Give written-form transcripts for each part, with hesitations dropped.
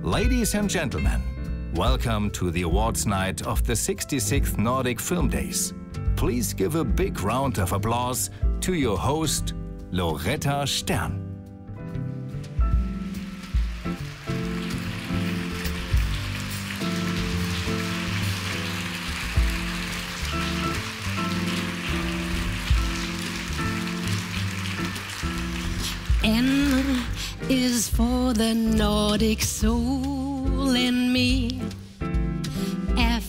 Ladies and gentlemen, welcome to the awards night of the 66th Nordic Film Days. Please give a big round of applause to your host, Loretta Stern. N is for the Nordic soul in me. F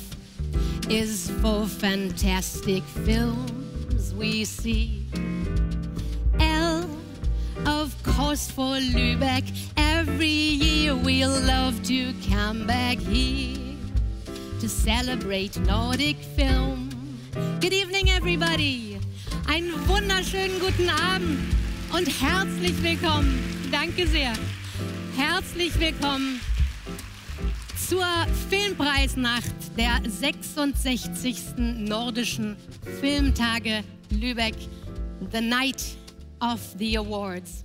is for fantastic films we see. L, of course, for Lübeck. Every year we'll love to come back here to celebrate Nordic film. Good evening, everybody. Einen wunderschönen guten Abend. Und herzlich willkommen, danke sehr, herzlich willkommen zur Filmpreisnacht der 66. Nordischen Filmtage Lübeck, the night of the awards.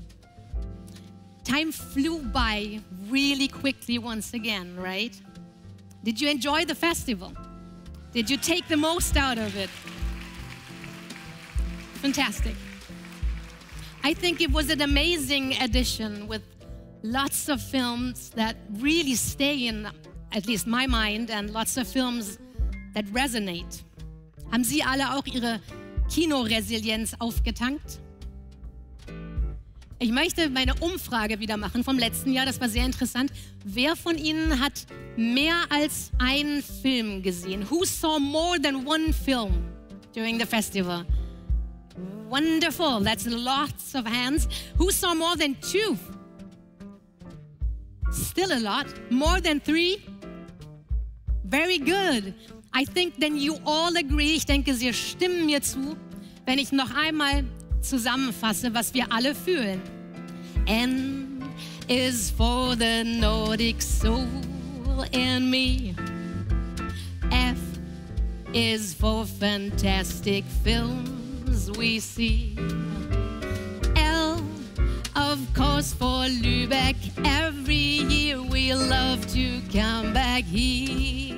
Time flew by really quickly once again, right? Did you enjoy the festival? Did you take the most out of it? Fantastic. I think it was an amazing edition with lots of films that really stay in, at least my mind, and lots of films that resonate. Haben Sie alle auch Ihre Kinoresilienz aufgetankt? Ich möchte meine Umfrage wieder machen vom letzten Jahr, das war sehr interessant. Wer von Ihnen hat mehr als einen Film gesehen? Who saw more than one film during the festival? Wonderful, that's lots of hands. Who saw more than two? Still a lot. More than three? Very good. I think then you all agree, ich denke, Sie stimmen mir zu, wenn ich noch einmal zusammenfasse, was wir alle fühlen. N is for the Nordic soul in me. F is for fantastic films we see. L, of course, for Lübeck. Every year we love to come back here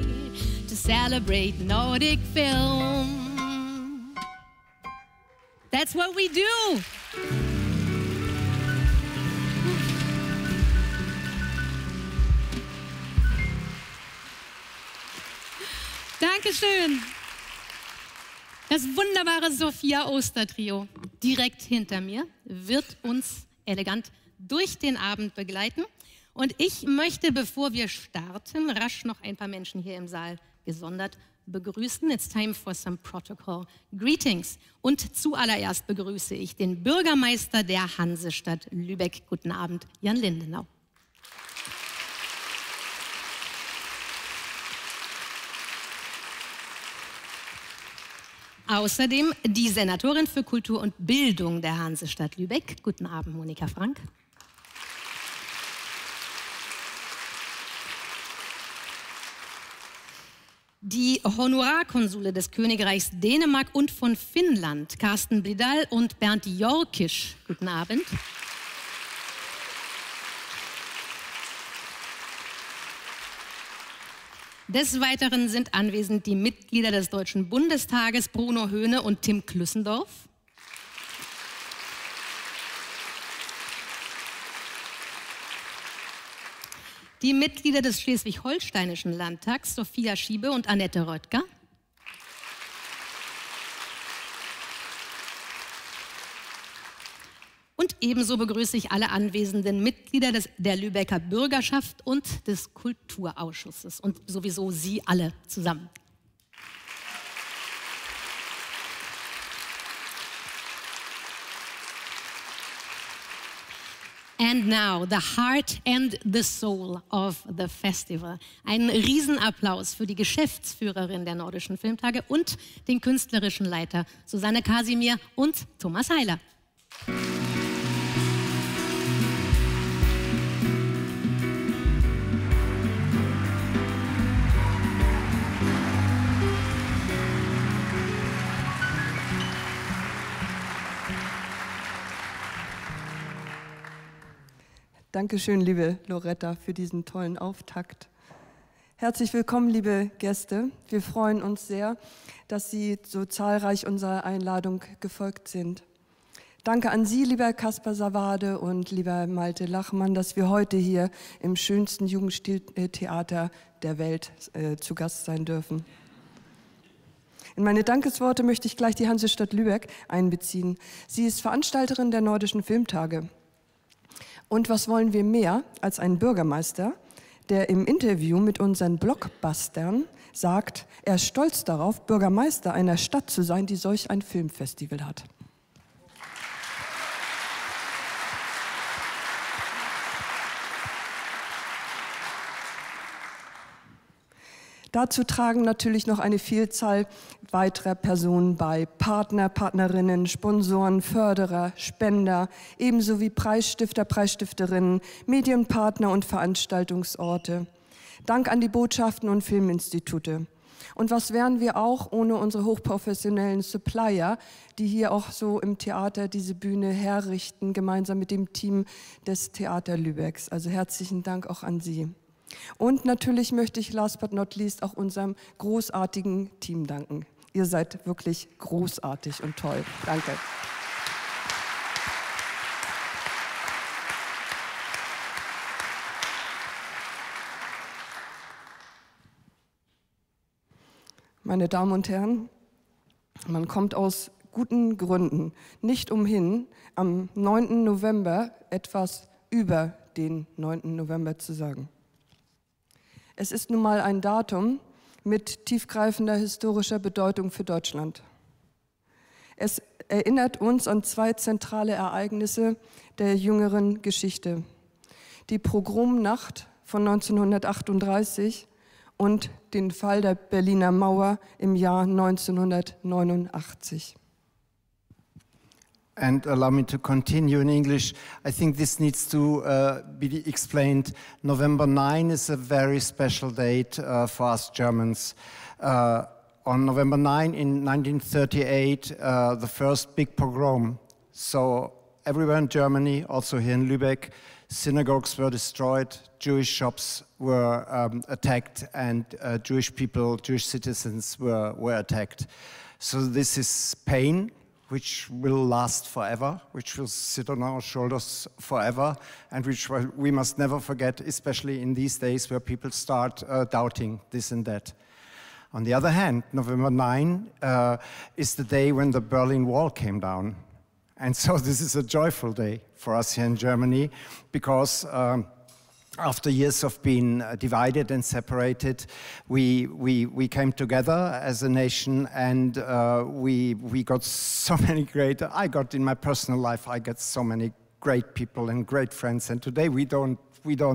to celebrate Nordic film. That's what we do. Dankeschön. Das wunderbare Sophia-Oster-Trio direkt hinter mir wird uns elegant durch den Abend begleiten. Und ich möchte, bevor wir starten, rasch noch ein paar Menschen hier im Saal gesondert begrüßen. It's time for some protocol greetings. Und zuallererst begrüße ich den Bürgermeister der Hansestadt Lübeck. Guten Abend, Jan Lindenau. Außerdem die Senatorin für Kultur und Bildung der Hansestadt Lübeck. Guten Abend, Monika Frank. Die Honorarkonsule des Königreichs Dänemark und von Finnland, Carsten Blidal und Bernd Jorkisch. Guten Abend. Des Weiteren sind anwesend die Mitglieder des Deutschen Bundestages, Bruno Höhne und Tim Klüssendorf. Die Mitglieder des Schleswig-Holsteinischen Landtags, Sophia Schiebe und Annette Röttger. Und ebenso begrüße ich alle anwesenden Mitglieder der Lübecker Bürgerschaft und des Kulturausschusses und sowieso Sie alle zusammen. And now, the heart and the soul of the festival. Einen Riesenapplaus für die Geschäftsführerin der Nordischen Filmtage und den künstlerischen Leiter Susanne Kasimir und Thomas Heiler. Dankeschön, liebe Loretta, für diesen tollen Auftakt. Herzlich willkommen, liebe Gäste. Wir freuen uns sehr, dass Sie so zahlreich unserer Einladung gefolgt sind. Danke an Sie, lieber Kaspar Savade und lieber Malte Lachmann, dass wir heute hier im schönsten Jugendstiltheater der Welt zu Gast sein dürfen. In meine Dankesworte möchte ich gleich die Hansestadt Lübeck einbeziehen. Sie ist Veranstalterin der Nordischen Filmtage. Und was wollen wir mehr als einen Bürgermeister, der im Interview mit unseren Blockbustern sagt, er ist stolz darauf, Bürgermeister einer Stadt zu sein, die solch ein Filmfestival hat. Dazu tragen natürlich noch eine Vielzahl weiterer Personen bei. Partner, Partnerinnen, Sponsoren, Förderer, Spender, ebenso wie Preisstifter, Preisstifterinnen, Medienpartner und Veranstaltungsorte. Dank an die Botschaften und Filminstitute. Und was wären wir auch ohne unsere hochprofessionellen Supplier, die hier auch so im Theater diese Bühne herrichten, gemeinsam mit dem Team des Theater Lübecks. Also herzlichen Dank auch an Sie. Und natürlich möchte ich last but not least auch unserem großartigen Team danken. Ihr seid wirklich großartig und toll. Danke. Meine Damen und Herren, man kommt aus guten Gründen nicht umhin, am 9. November etwas über den 9. November zu sagen. Es ist nun mal ein Datum mit tiefgreifender historischer Bedeutung für Deutschland. Es erinnert uns an zwei zentrale Ereignisse der jüngeren Geschichte. Die Pogromnacht von 1938 und den Fall der Berliner Mauer im Jahr 1989. And allow me to continue in English. I think this needs to be explained. November 9 is a very special date for us Germans. On November 9 in 1938, the first big pogrom. So everywhere in Germany, also here in Lübeck, synagogues were destroyed, Jewish shops were attacked, and Jewish people, Jewish citizens were attacked. So this is pain, which will last forever, which will sit on our shoulders forever, and which we must never forget, especially in these days where people start doubting this and that. On the other hand, November 9 is the day when the Berlin Wall came down. And so this is a joyful day for us here in Germany, because after years of being divided and separated, we came together as a nation, and we got so many great, I got in my personal life, I get so many great people and great friends, and today we don't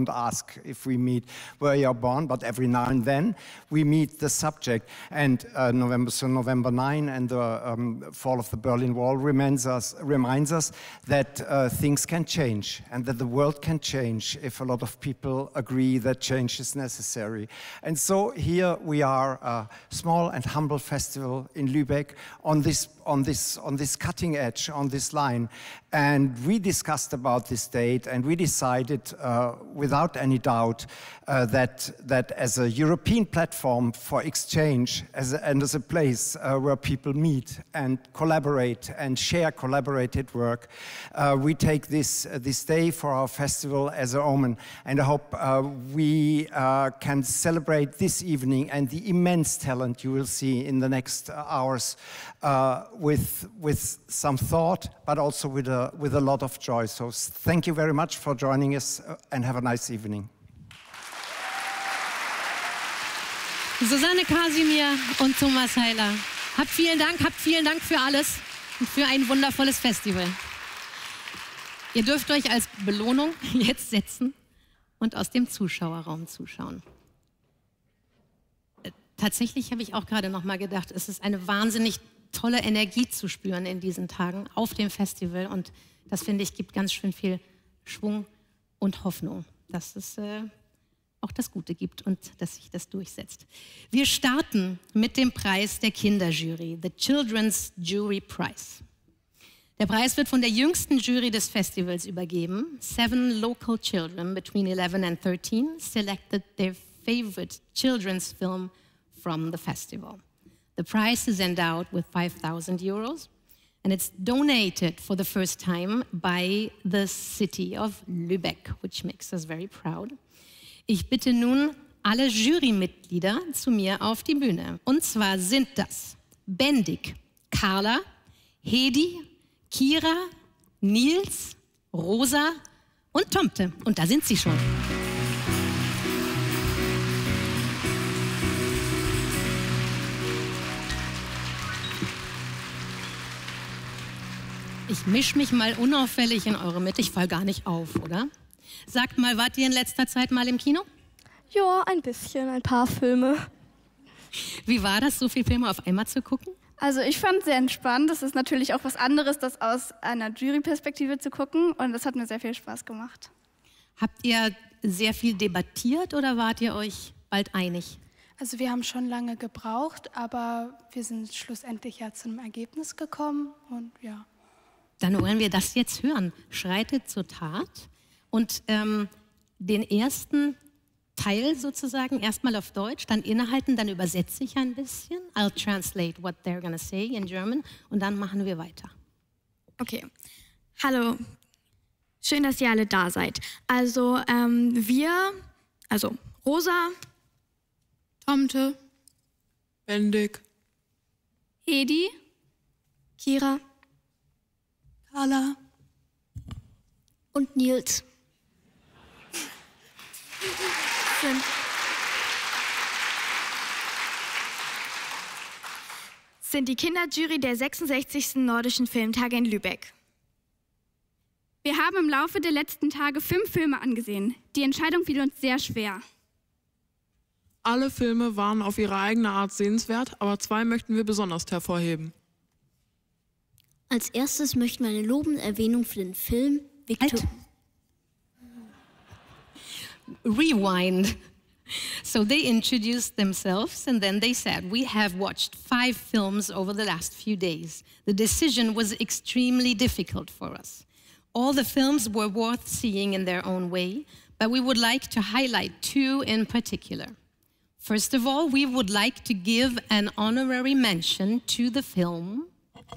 ask if we meet where you're born, but every now and then we meet the subject. And November 9 and the fall of the Berlin Wall reminds us that things can change and that the world can change if a lot of people agree that change is necessary. And so here we are, a small and humble festival in Lübeck on this cutting edge, on this line. And we discussed about this date, and we decided without any doubt that as a European platform for exchange and as a place where people meet and collaborate and share collaborated work, we take this day for our festival as an omen. And I hope we can celebrate this evening and the immense talent you will see in the next hours with some thought, but also with a lot of joy. So thank you very much for joining us, and have a nice evening. Susanne Kasimir und Thomas Heiler. Habt vielen Dank für alles und für ein wundervolles Festival. Ihr dürft euch als Belohnung jetzt setzen und aus dem Zuschauerraum zuschauen. Tatsächlich habe ich auch gerade noch mal gedacht, es ist eine wahnsinnig tolle Energie zu spüren in diesen Tagen auf dem Festival, und das, finde ich, gibt ganz schön viel Schwung und Hoffnung, dass es auch das Gute gibt und dass sich das durchsetzt. Wir starten mit dem Preis der Kinderjury, The Children's Jury Prize. Der Preis wird von der jüngsten Jury des Festivals übergeben. 7 local children between 11 and 13 selected their favorite children's film from the festival. The prize is endowed with 5,000 euros and it's donated for the first time by the city of Lübeck, which makes us very proud. Ich bitte nun alle Jurymitglieder zu mir auf die Bühne. Und zwar sind das Bendik, Carla, Hedi, Kira, Nils, Rosa und Tomte. Und da sind sie schon. Ich mische mich mal unauffällig in eure Mitte. Ich fall gar nicht auf, oder? Sagt mal, wart ihr in letzter Zeit mal im Kino? Ja, ein bisschen, ein paar Filme. Wie war das, so viele Filme auf einmal zu gucken? Also ich fand es sehr entspannt. Es ist natürlich auch was anderes, das aus einer Juryperspektive zu gucken. Und das hat mir sehr viel Spaß gemacht. Habt ihr sehr viel debattiert oder wart ihr euch bald einig? Also wir haben schon lange gebraucht, aber wir sind schlussendlich ja zu einem Ergebnis gekommen. Und ja. Dann wollen wir das jetzt hören. Schreitet zur Tat. Und den ersten Teil sozusagen erstmal auf Deutsch, dann innehalten, dann übersetze ich ein bisschen. I'll translate what they're gonna say in German und dann machen wir weiter. Okay. Hallo. Schön, dass ihr alle da seid. Also Rosa, Tomte, Bendik, Hedi, Kira, Carla und Nils sind die Kinderjury der 66. Nordischen Filmtage in Lübeck. Wir haben im Laufe der letzten Tage 5 Filme angesehen. Die Entscheidung fiel uns sehr schwer. Alle Filme waren auf ihre eigene Art sehenswert, aber 2 möchten wir besonders hervorheben. Als erstes möchten wir eine lobende Erwähnung für den Film Rewind. So they introduced themselves and then they said, we have watched 5 films over the last few days. The decision was extremely difficult for us. All the films were worth seeing in their own way, but we would like to highlight 2 in particular. First of all, we would like to give an honorary mention to the film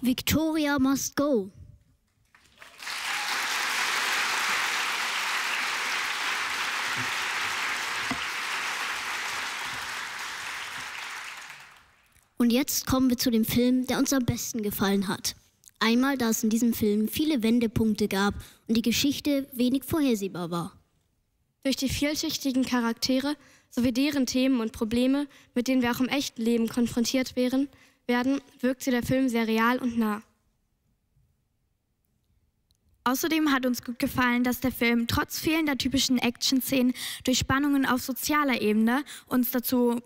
Victoria Must Go. Und jetzt kommen wir zu dem Film, der uns am besten gefallen hat. Einmal, da es in diesem Film viele Wendepunkte gab und die Geschichte wenig vorhersehbar war. Durch die vielschichtigen Charaktere sowie deren Themen und Probleme, mit denen wir auch im echten Leben konfrontiert werden, wirkte der Film sehr real und nah. Außerdem hat uns gut gefallen, dass der Film trotz fehlender typischen Action-Szenen durch Spannungen auf sozialer Ebene uns dazu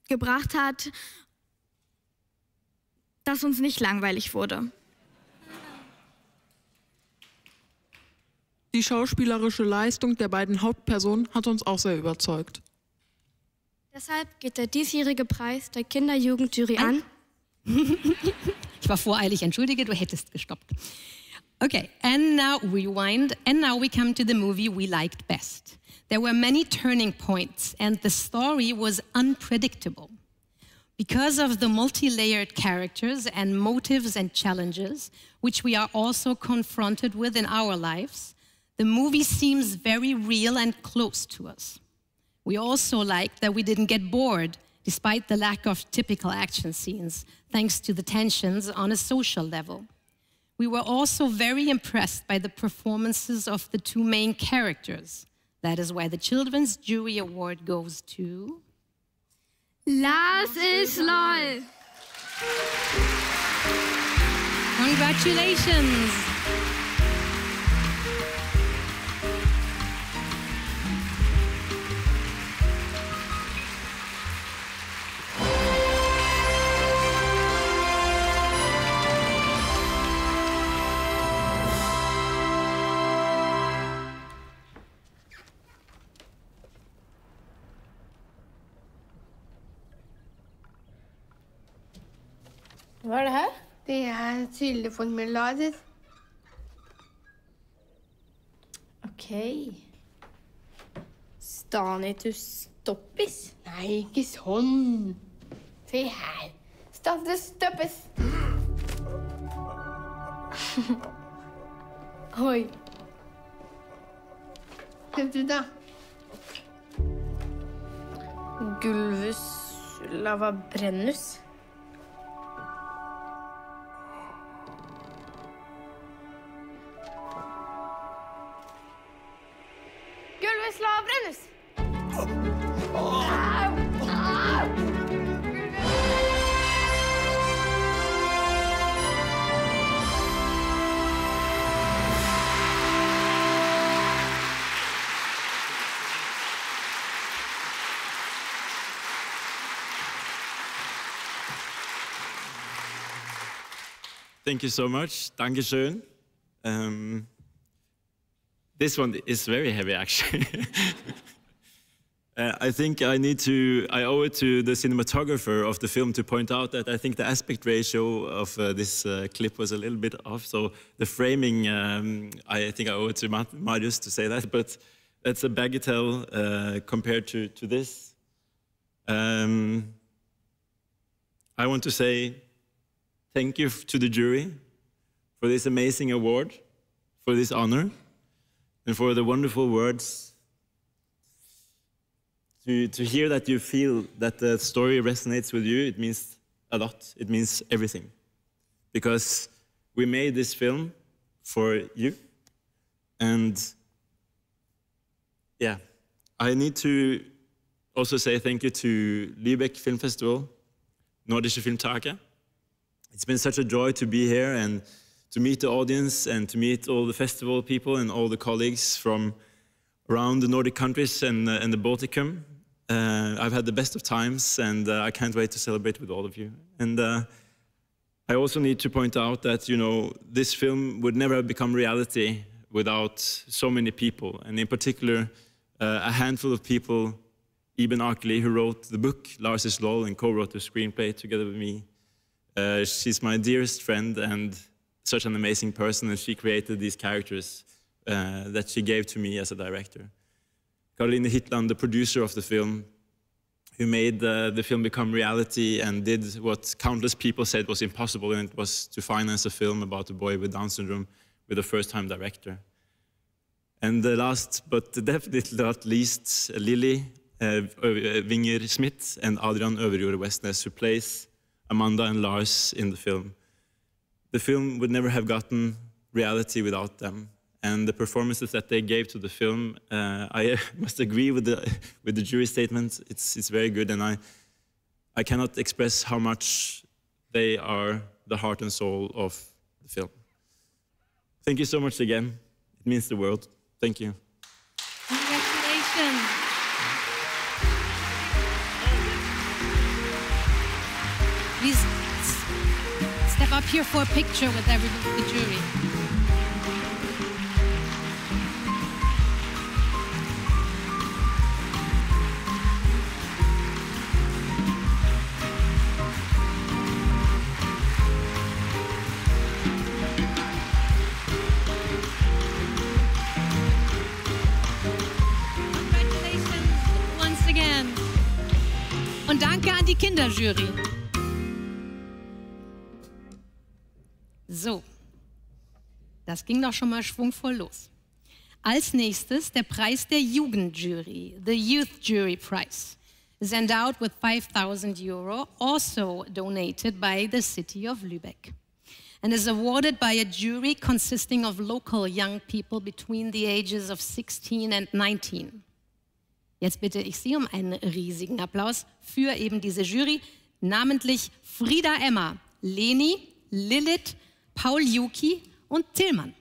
gebracht hat, dass uns nicht langweilig wurde. Die schauspielerische Leistung der beiden Hauptpersonen hat uns auch sehr überzeugt. Deshalb geht der diesjährige Preis der Kinder-Jugend-Jury an. Ich war voreilig, entschuldige, du hättest gestoppt. Okay, and now rewind, and now we come to the movie we liked best. There were many turning points and the story was unpredictable. Because of the multi-layered characters and motives and challenges, which we are also confronted with in our lives, the movie seems very real and close to us. We also liked that we didn't get bored, despite the lack of typical action scenes, thanks to the tensions on a social level. We were also very impressed by the performances of the 2 main characters. That is why the Children's Jury Award goes to... Lars ist LOL! Congratulations! Hva er det her? Det er trylleformularer. Hei. Stanetus stoppis? Nei, ikke sånn. Se her. Stanetus stoppis. Oi. Hva du da? Gulvus lavabrennus. Gulvus lavabrennus. Thank you so much. Dankeschön. This one is very heavy, actually. I think I owe it to the cinematographer of the film to point out that I think the aspect ratio of this clip was a little bit off. So the framing, I think I owe it to Marius to say that, but that's a bagatelle compared to this. I want to say thank you to the jury for this amazing award, for this honor, and for the wonderful words. To hear that you feel that the story resonates with you, it means a lot. It means everything. Because we made this film for you. And yeah, I need to also say thank you to Lübeck Film Festival, Nordischen Filmtage. It's been such a joy to be here and to meet the audience and to meet all the festival people and all the colleagues from around the Nordic countries and the Balticum. I've had the best of times, and I can't wait to celebrate with all of you. And I also need to point out that, you know, this film would never have become reality without so many people, and in particular, a handful of people, Iben Akeli, who wrote the book, Lars is Lol, and co-wrote the screenplay together with me. She's my dearest friend and such an amazing person, and she created these characters that she gave to me as a director. Caroline Hitland, the producer of the film, who made the film become reality and did what countless people said was impossible, and it was to finance a film about a boy with Down syndrome with a first-time director. And last but definitely not least, Lily Winger-Smith and Adrian Øverjord Westnes, who plays Amanda and Lars in the film. The film would never have gotten reality without them. And the performances that they gave to the film, I must agree with the jury statement. It's very good, and I cannot express how much they are the heart and soul of the film. Thank you so much again. It means the world. Thank you. Congratulations. Please step up here for a picture with everyone, the jury. Und danke an die Kinderjury. So, das ging doch schon mal schwungvoll los. Als nächstes der Preis der Jugendjury, the Youth Jury Prize, is endowed with €5,000, also donated by the city of Lübeck, and is awarded by a jury consisting of local young people between the ages of 16 and 19. Jetzt bitte ich Sie um einen riesigen Applaus für eben diese Jury, namentlich Frieda Emma, Leni, Lilith, Paul Juki und Tillmann.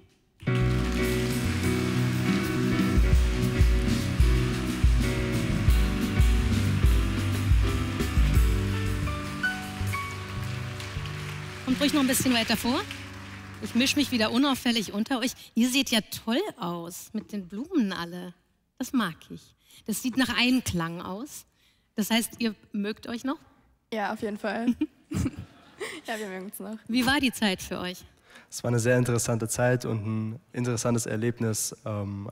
Kommt ruhig noch ein bisschen weiter vor. Ich mische mich wieder unauffällig unter euch. Ihr seht ja toll aus mit den Blumen alle. Das mag ich. Das sieht nach Einklang aus. Das heißt, ihr mögt euch noch? Ja, auf jeden Fall. Ja, wir mögen es noch. Wie war die Zeit für euch? es war eine sehr interessante Zeit und ein interessantes Erlebnis,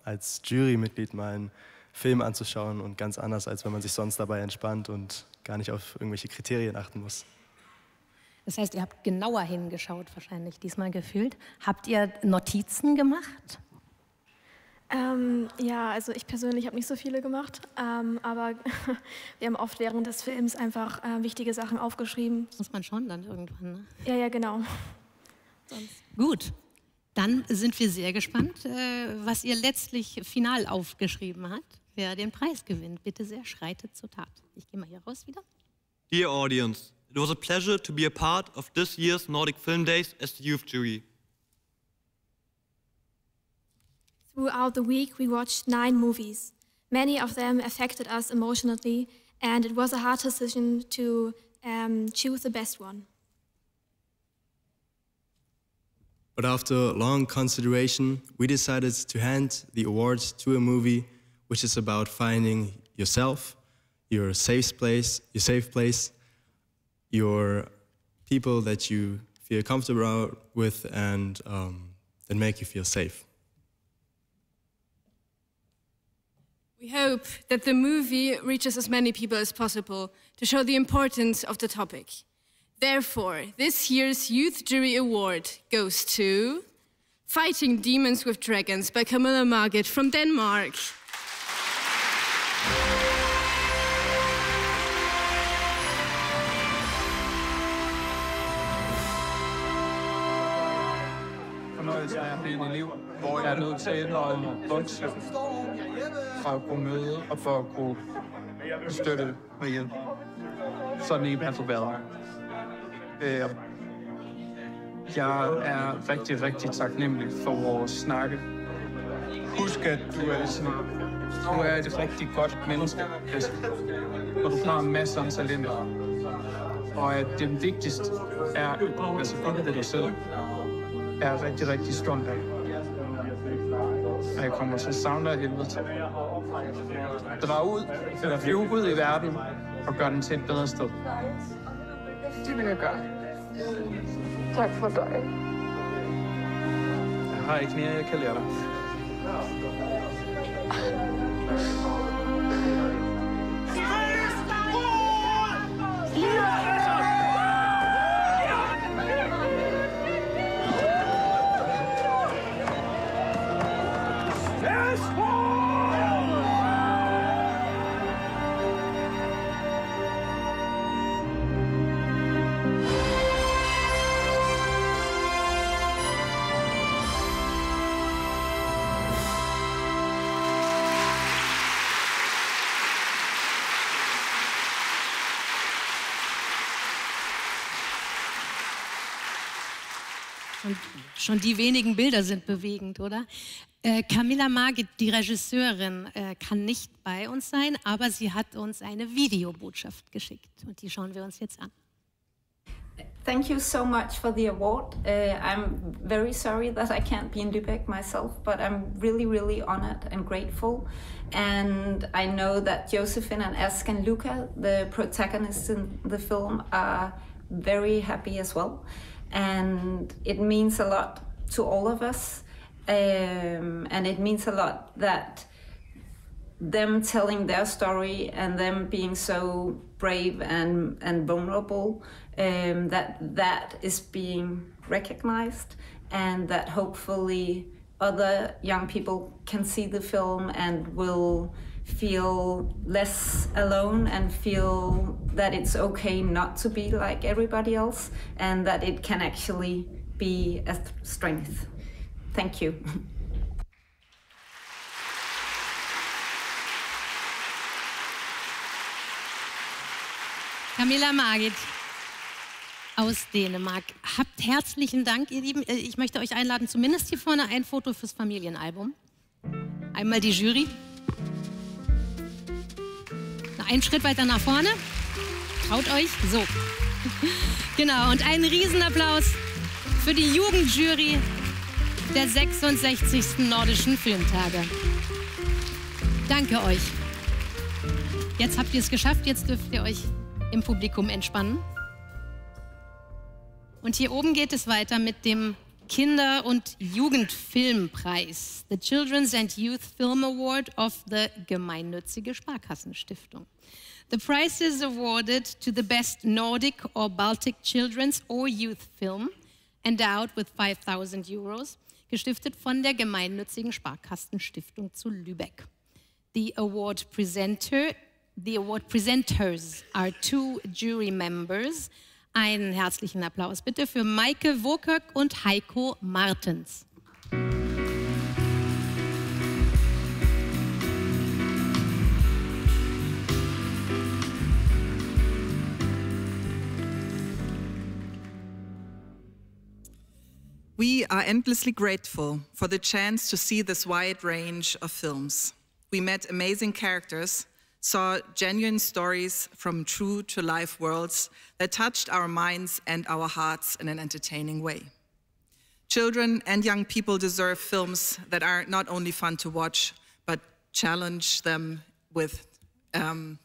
als Jurymitglied mal einen Film anzuschauen und ganz anders, als wenn man sich sonst dabei entspannt und gar nicht auf irgendwelche Kriterien achten muss. Das heißt, ihr habt genauer hingeschaut wahrscheinlich diesmal gefühlt. Habt ihr Notizen gemacht? Ja, also ich persönlich habe nicht so viele gemacht, aber wir haben oft während des Films einfach wichtige Sachen aufgeschrieben. Das muss man schon dann irgendwann, ne? Ja, ja, genau. Gut, dann sind wir sehr gespannt, was ihr letztlich final aufgeschrieben habt, wer den Preis gewinnt. Bitte sehr, schreitet zur Tat. Ich gehe mal hier raus wieder. Dear audience, it was a pleasure to be a part of this year's Nordic Film Days as the youth jury. Throughout the week, we watched 9 movies. Many of them affected us emotionally, and it was a hard decision to choose the best one. But after long consideration, we decided to hand the awards to a movie which is about finding yourself, your safe place, your people that you feel comfortable with and that make you feel safe. We hope that the movie reaches as many people as possible to show the importance of the topic. Therefore, this year's Youth Jury Award goes to Fighting Demons with Dragons by Camilla Margit from Denmark. Fornøjelse af at blive en elev, hvor jeg er nødt til at vokse for at kunne møde og for at kunne støtte med hjælp. Sådan en har været. Jeg er rigtig, rigtig taknemmelig for vores snakke. Husk, at du er et rigtig godt menneske, og du har masser af talenter. Og at det vigtigste er at være selvfølgelig ved dig selv. Jeg er rigtig, rigtig stolt af. Og jeg kommer til at savne af helvede til. Drag ud, eller flyve ud i verden, og gør den til et bedre sted. Det vil jeg gøre. Tak for dig. Jeg har ikke mere, jeg kan lære dig. Schon die wenigen Bilder sind bewegend, oder? Camilla Margit, die Regisseurin, kann nicht bei uns sein, aber sie hat uns eine Videobotschaft geschickt und die schauen wir uns jetzt an. Thank you so much for the award. I'm very sorry that I can't be in Lübeck myself, but I'm really, really honored and grateful. And I know that Josephine and Esk and Luca, the protagonists in the film, are very happy as well. And it means a lot to all of us. And it means a lot that them telling their story and them being so brave and vulnerable, that is being recognized, and that hopefully other young people can see the film and will feel less alone and feel that it's okay not to be like everybody else, and that it can actually be a strength. Thank you. Camilla Margit aus Dänemark. Habt herzlichen Dank, ihr Lieben. Ich möchte euch einladen, zumindest hier vorne ein Foto fürs Familienalbum. Einmal die Jury. Einen Schritt weiter nach vorne. Traut euch. So. Genau. Und einen Riesenapplaus für die Jugendjury der 66. Nordischen Filmtage. Danke euch. Jetzt habt ihr es geschafft. Jetzt dürft ihr euch im Publikum entspannen. Und hier oben geht es weiter mit dem Kinder- und Jugendfilmpreis, the Children's and Youth Film Award of the Gemeinnützige Sparkassenstiftung. The prize is awarded to the best Nordic or Baltic children's or youth film, endowed with 5.000 euros, gestiftet von der Gemeinnützigen Sparkassenstiftung zu Lübeck. The award presenters are 2 jury members. Einen herzlichen Applaus bitte für Maike Wokök und Heiko Martens. We are endlessly grateful for the chance to see this wide range of films. We met amazing characters, saw genuine stories from true to life worlds that touched our minds and our hearts in an entertaining way. Children and young people deserve films that are not only fun to watch, but challenge them with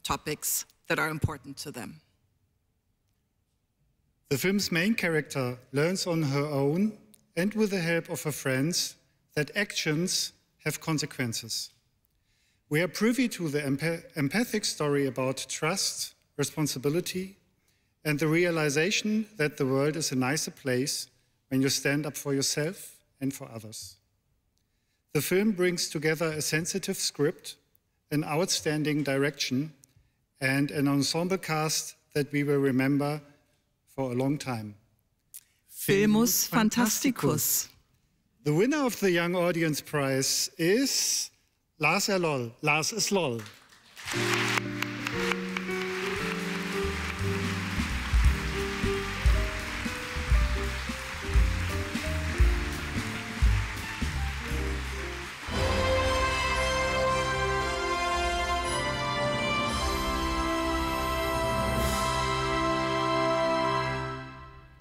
topics that are important to them. The film's main character learns on her own and with the help of her friends that actions have consequences. We are privy to the empathic story about trust, responsibility, and the realization that the world is a nicer place when you stand up for yourself and for others. The film brings together a sensitive script, an outstanding direction, and an ensemble cast that we will remember for a long time. Filmus Fantasticus. The winner of the Young Audience Prize is Lars Lol. Lars is LOL.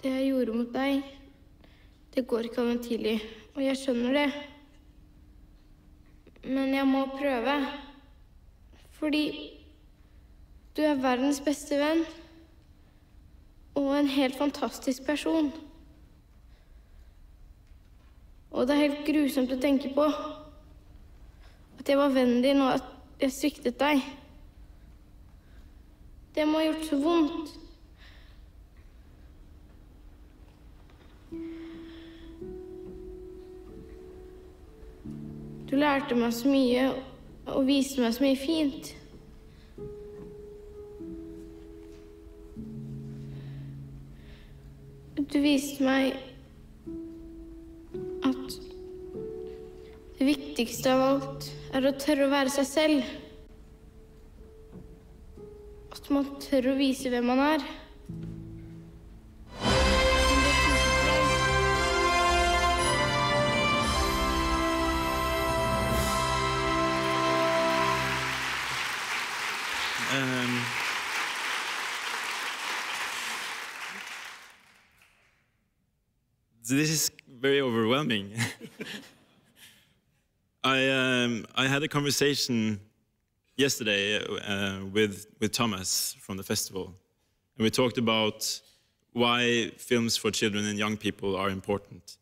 Det jeg gjorde mot deg, det går ikke av en tidlig, og jeg skjønner det. Men jeg må prøve, fordi du er verdens beste venn, og en helt fantastisk person. Og det er helt grusomt å tenke på, at jeg var vennen din, og at jeg sviktet deg. Det må ha gjort så vondt. Du lærte meg så mye og viste meg så mye fint. Du viste meg at det viktigste av alt er å tørre å være seg selv. At man tør å vise hvem man er. This is very overwhelming. I had a conversation yesterday with Thomas from the festival, and we talked about why films for children and young people are important.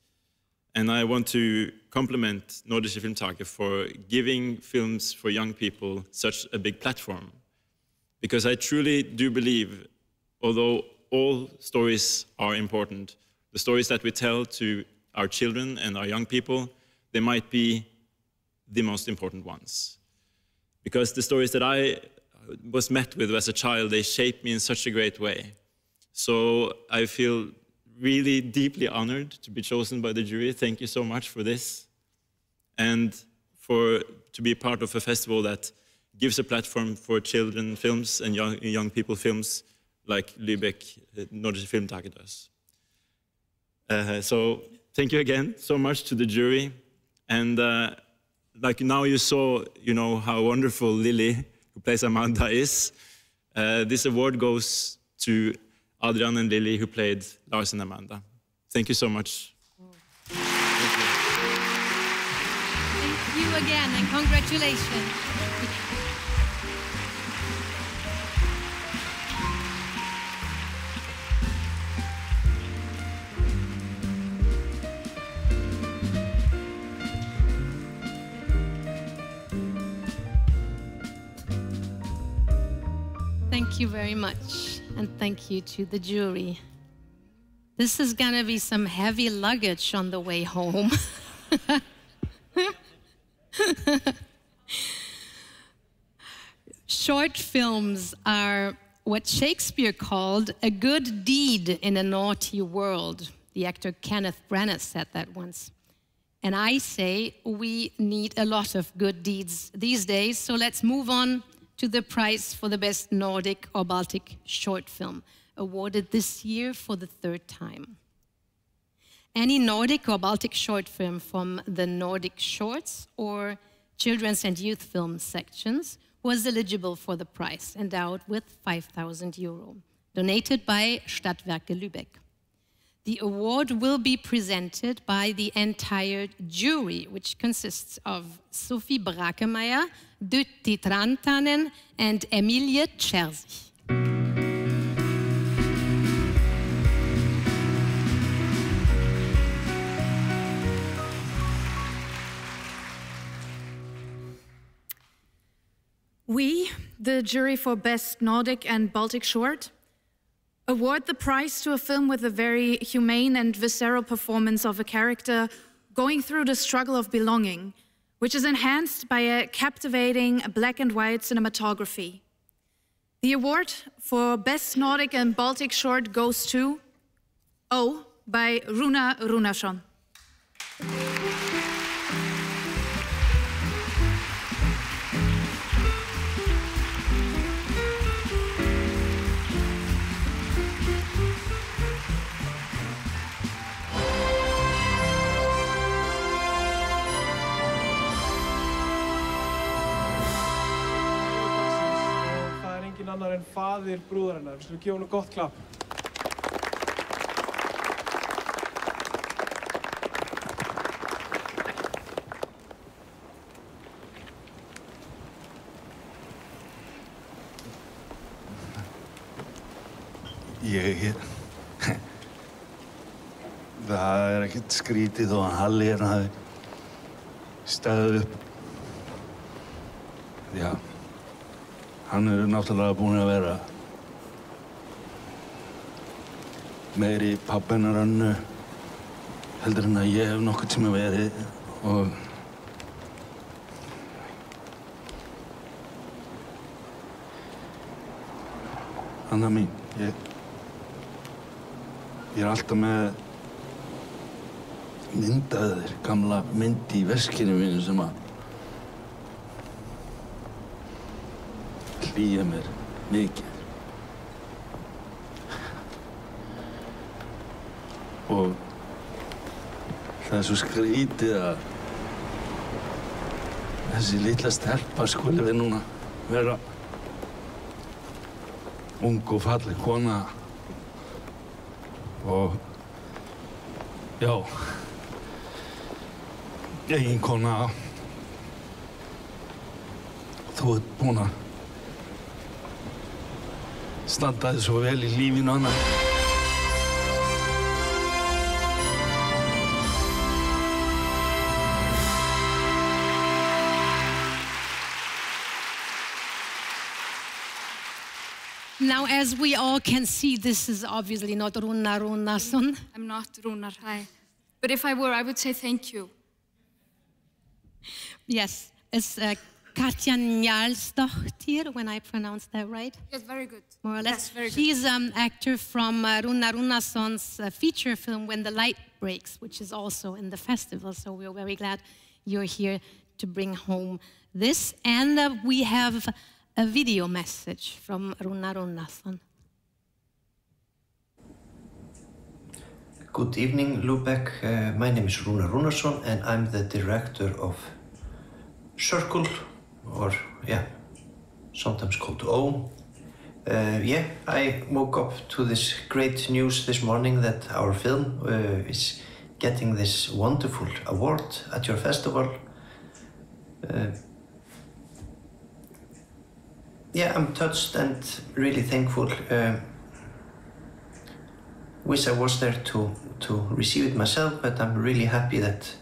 And I want to compliment Nordische Filmtage for giving films for young people such a big platform. Because I truly do believe, although all stories are important, the stories that we tell to our children and our young people, they might be the most important ones. Because the stories that I was met with as a child, they shaped me in such a great way. So I feel really deeply honored to be chosen by the jury. Thank you so much for this. And to be a part of a festival that gives a platform for children films and young people films like Lübeck Nordische Filmtage does. So thank you again so much to the jury. And like now you saw, how wonderful Lily, who plays Amanda, is. This award goes to Adrian and Lily, who played Lars and Amanda. Thank you so much. Thank you again, and congratulations. Thank you very much, and thank you to the jury. This is gonna be some heavy luggage on the way home. Short films are what Shakespeare called a good deed in a naughty world. The actor Kenneth Branagh said that once. And I say we need a lot of good deeds these days, so let's move on to the prize for the best Nordic or Baltic short film, awarded this year for the 3rd time. Any Nordic or Baltic short film from the Nordic Shorts or Children's and Youth Film sections was eligible for the prize, endowed with 5,000 euro, donated by Stadtwerke Lübeck. The award will be presented by the entire jury, which consists of Sophie Brakemeyer, Dytti Trantanen, and Emilie Czerzich. We, the jury for Best Nordic and Baltic Short, award the prize to a film with a very humane and visceral performance of a character going through the struggle of belonging, which is enhanced by a captivating black and white cinematography. The award for Best Nordic and Baltic Short goes to O by Runa Runarsson. Annar en faðir brúðarinnar. Við skulum gefa honum gott klapp. Það ekkert skrítið þó að Halli hérna hafi staðið upp. Já. Hann náttúrulega búinn að vera meiri pabbi hennar Önnu heldur en að ég hef nokkurn tíma verið og Anna mín, ég er alltaf með mynd af þér, gamla mynd í veskinu mínu sem að hlýja mér mikið. Og það svo skrítið að þessi litla stelpa skuli við núna vera ung og falleg kona og já, eiginkona. Þú ert búin að standaði svo vel í lífinu hennar. Now, as we all can see, this is obviously not Runa Runarsson. I'm not Runar, hi. But if I were, I would say thank you. Yes, it's Katja Njalsdottir, when I pronounced that right? Yes, very good. More or less. Yes, very good. She's an actor from Runa Runarsson's feature film, When the Light Breaks, which is also in the festival. So we're very glad you're here to bring home this. And we have a video message from Runa Runarsson. Good evening, Lübeck. My name is Runa Runarsson, and I'm the director of Circle, or sometimes called O. I woke up to this great news this morning that our film is getting this wonderful award at your festival. I'm touched and really thankful. Wish I was there to receive it myself, but I'm really happy that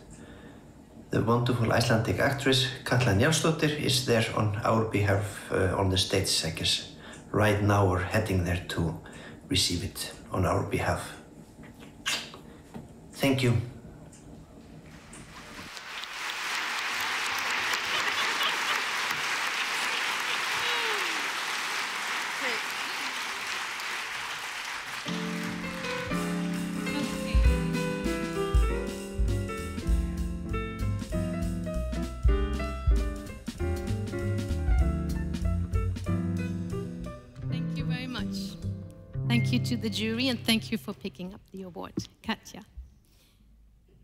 the wonderful Icelandic actress Katla Njalsdottir is there on our behalf on the stage, I guess. right now are heading there to receive it on our behalf. Thank you. Thank you to the jury and thank you for picking up the award, Katja.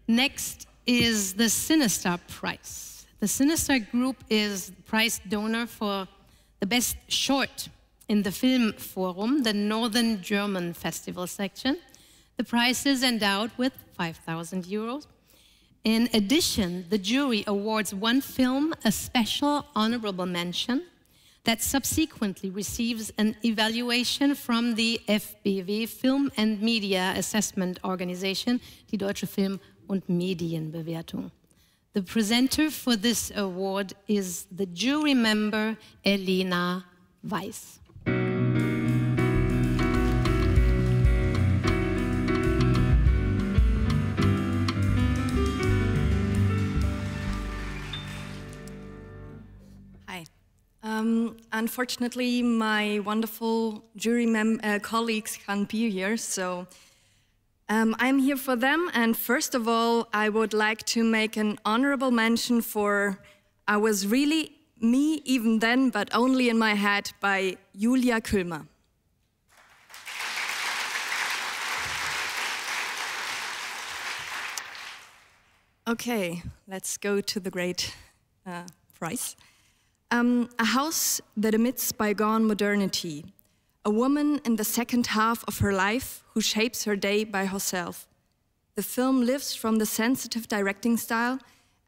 Next is the Sinister Prize. The Sinister Group is the prize donor for the best short in the Film Forum, the Northern German Festival section. The prize is endowed with 5,000 euros. In addition, the jury awards one film a special honorable mention that subsequently receives an evaluation from the FBW, Film and Media Assessment Organization, die Deutsche Film- und Medienbewertung. The presenter for this award is the jury member Elena Weiss. Unfortunately, my wonderful jury colleagues can't be here, so I'm here for them. And first of all, I would like to make an honorable mention for I Was Really Me Even Then, but Only in My Head by Julia Kühlmer. Okay, let's go to the great prize. A house that emits bygone modernity. A woman in the second half of her life who shapes her day by herself. The film lives from the sensitive directing style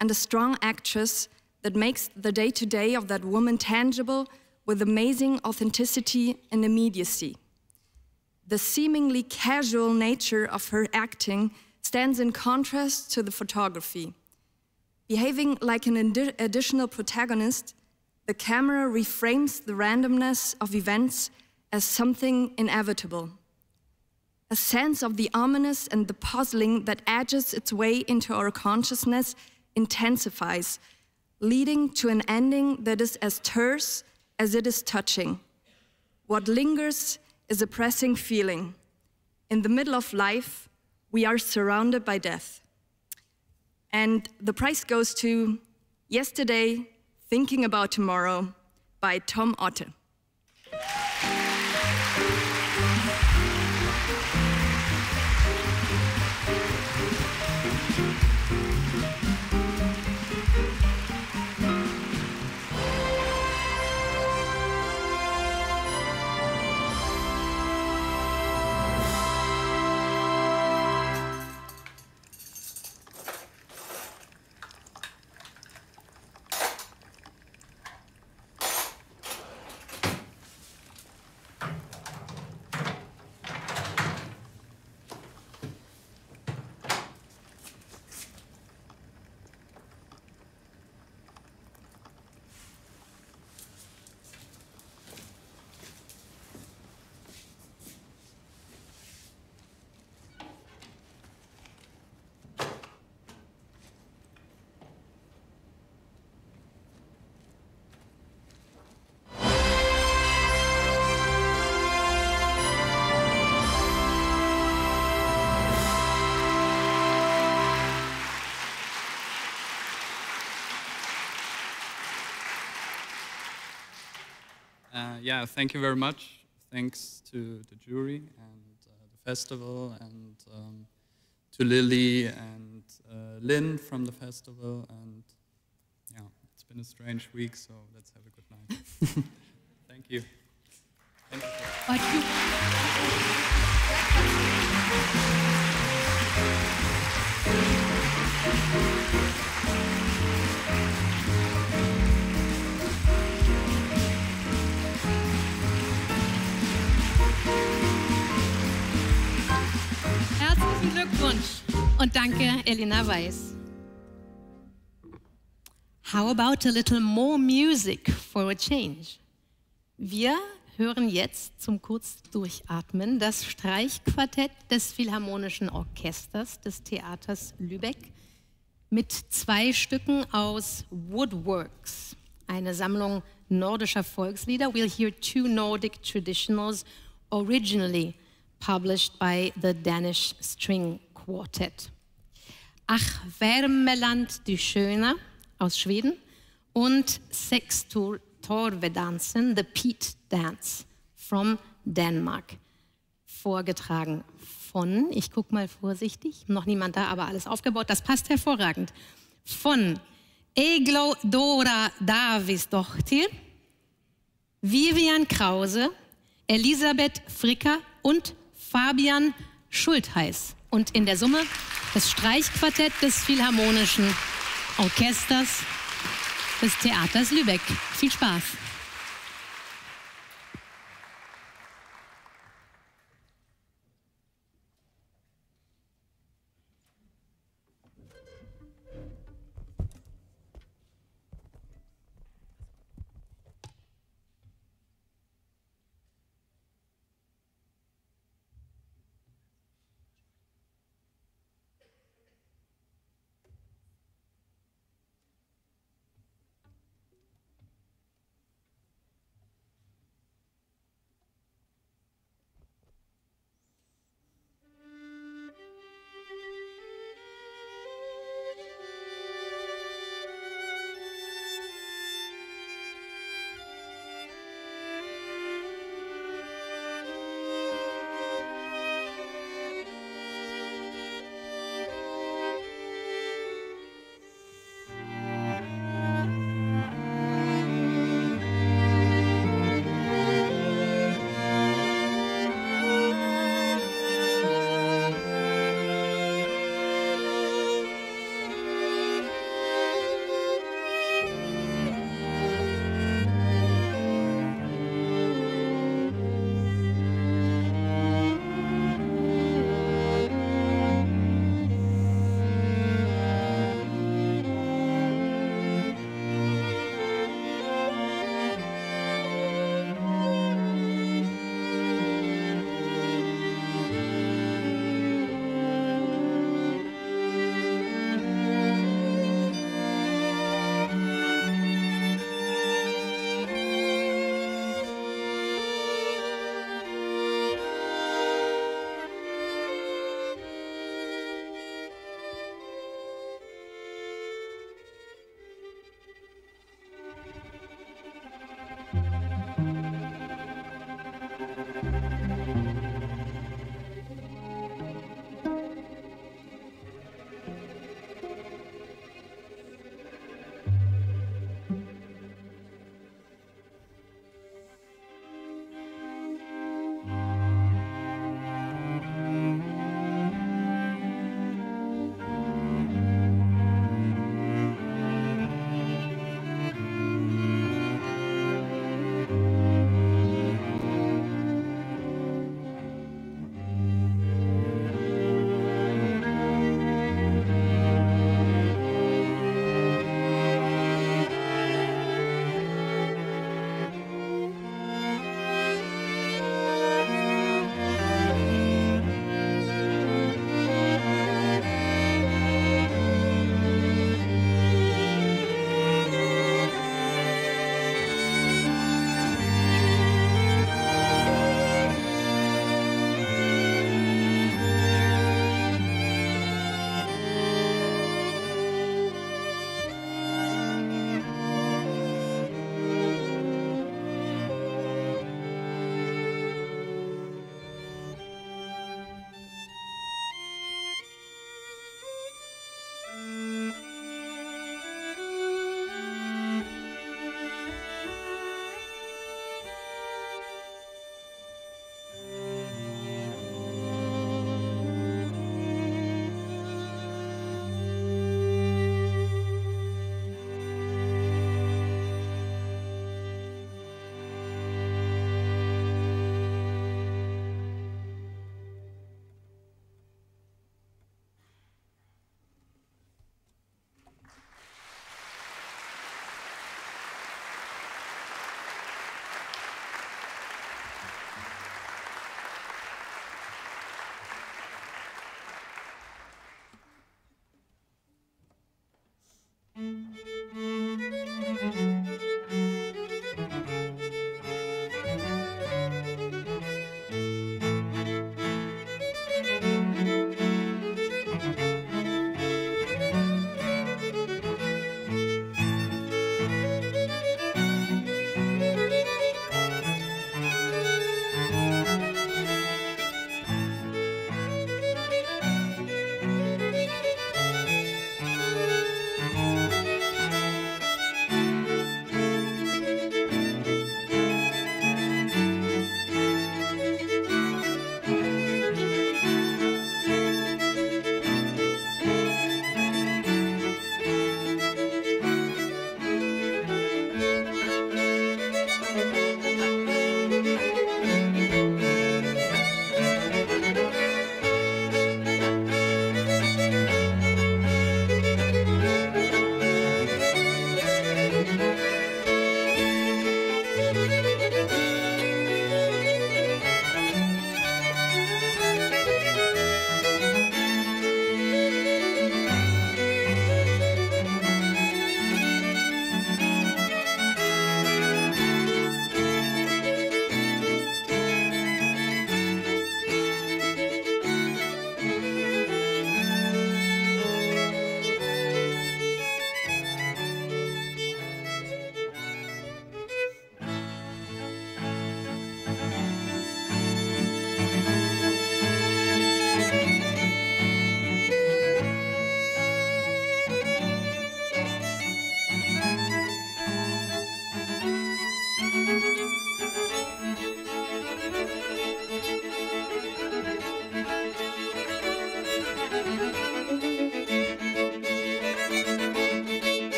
and a strong actress that makes the day-to-day of that woman tangible with amazing authenticity and immediacy. The seemingly casual nature of her acting stands in contrast to the photography. Behaving like an additional protagonist, the camera reframes the randomness of events as something inevitable. A sense of the ominous and the puzzling that edges its way into our consciousness intensifies, leading to an ending that is as terse as it is touching. What lingers is a pressing feeling. In the middle of life, we are surrounded by death. And the prize goes to Yesterday, Thinking About Tomorrow by Tom Otte. Yeah, thank you very much. Thanks to the jury and the festival, and to Lily and Lynn from the festival. And yeah, it's been a strange week, so let's have a good night. Thank you. Thank you. Herzlichen Glückwunsch und danke, Elena Weiss. How about a little more music for a change? Wir hören jetzt zum Kurzdurchatmen das Streichquartett des Philharmonischen Orchesters des Theaters Lübeck mit 2 Stücken aus Woodworks, eine Sammlung nordischer Volkslieder. We'll hear 2 Nordic traditionals originally published by the Danish String Quartet. Ach, Värmeland die Schöne aus Schweden und Sextur Torvedansen, the Peat Dance from Denmark, vorgetragen von, ich gucke mal vorsichtig, noch niemand da, aber alles aufgebaut, das passt hervorragend, von Eglo Dora Davisdottir, Vivian Krause, Elisabeth Fricker und Fabian Schultheiß. Und in der Summe das Streichquartett des Philharmonischen Orchesters des Theaters Lübeck. Viel Spaß!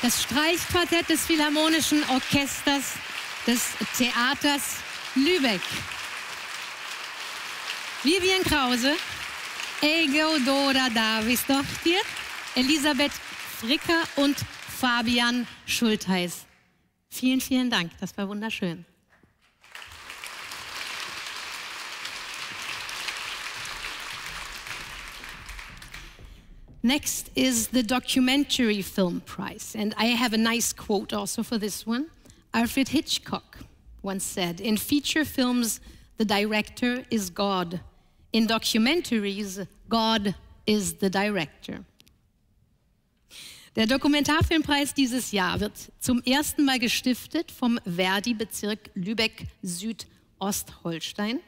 Das Streichquartett des Philharmonischen Orchesters des Theaters Lübeck. Vivian Krause, Egeodora Davisdottir, Elisabeth Fricker und Fabian Schultheiß. Vielen, vielen Dank, das war wunderschön. Next is the Documentary Film Prize, and I have a nice quote also for this one. Alfred Hitchcock once said, "In feature films, the director is God. In documentaries, God is the director." Der Dokumentarfilmpreis dieses Jahr wird zum ersten Mal gestiftet vom Verdi-Bezirk Lübeck-Südostholstein.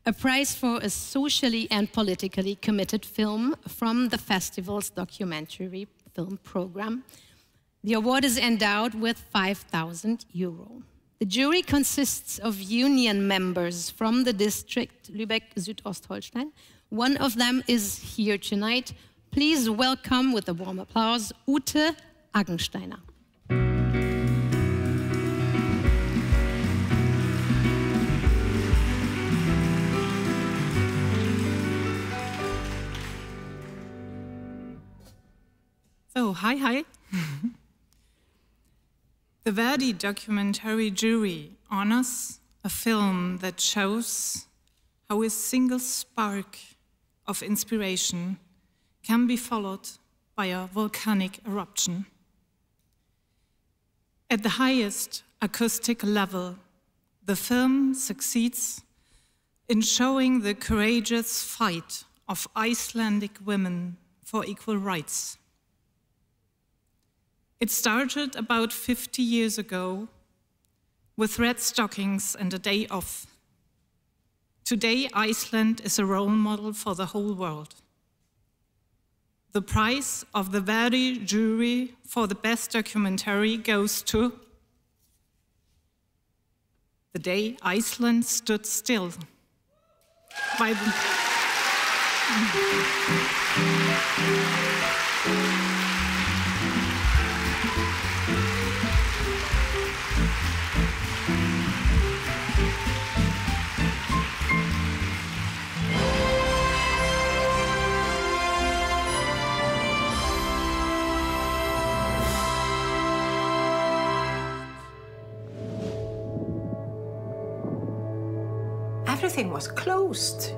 A prize for a socially and politically committed film from the festival's documentary film program. The award is endowed with €5,000. The jury consists of union members from the district Lübeck-Südostholstein. One of them is here tonight. Please welcome with a warm applause Ute Aggensteiner. So, hi. The Verdi documentary jury honors a film that shows how a single spark of inspiration can be followed by a volcanic eruption. At the highest acoustic level, the film succeeds in showing the courageous fight of Icelandic women for equal rights. It started about 50 years ago with red stockings and a day off. Today, Iceland is a role model for the whole world. The prize of the Verdi jury for the best documentary goes to The Day Iceland Stood Still by the Everything was closed.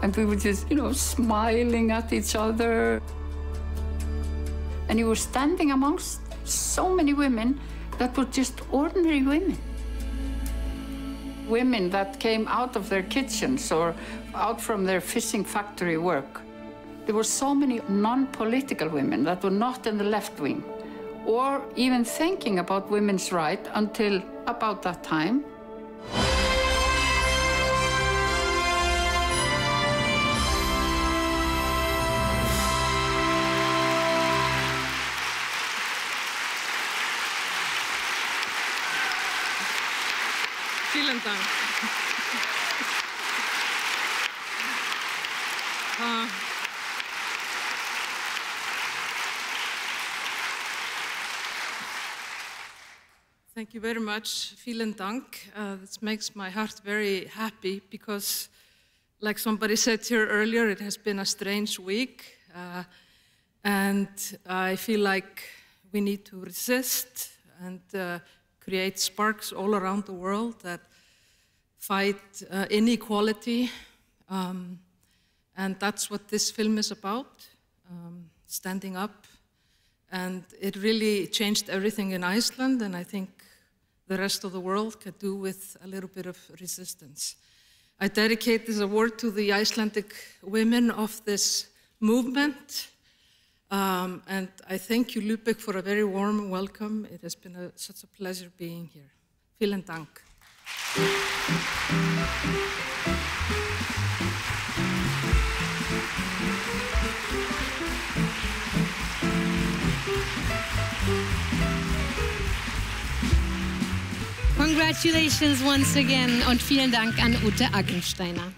And we were just, smiling at each other. And you were standing amongst so many women that were just ordinary women. Women that came out of their kitchens or out from their fishing factory work. There were so many non-political women that were not in the left wing or even thinking about women's rights until about that time. Vielen Dank. Thank you very much. Vielen Dank. This makes my heart very happy because, like somebody said here earlier, it has been a strange week. And I feel like we need to resist and create sparks all around the world that fight inequality. And that's what this film is about. standing up. And it really changed everything in Iceland, and I think the rest of the world could do with a little bit of resistance. I dedicate this award to the Icelandic women of this movement. And I thank you, Lübeck, for a very warm welcome. It has been such a pleasure being here. Vielen Dank. Congratulations once again und vielen Dank an Ute Aggensteiner.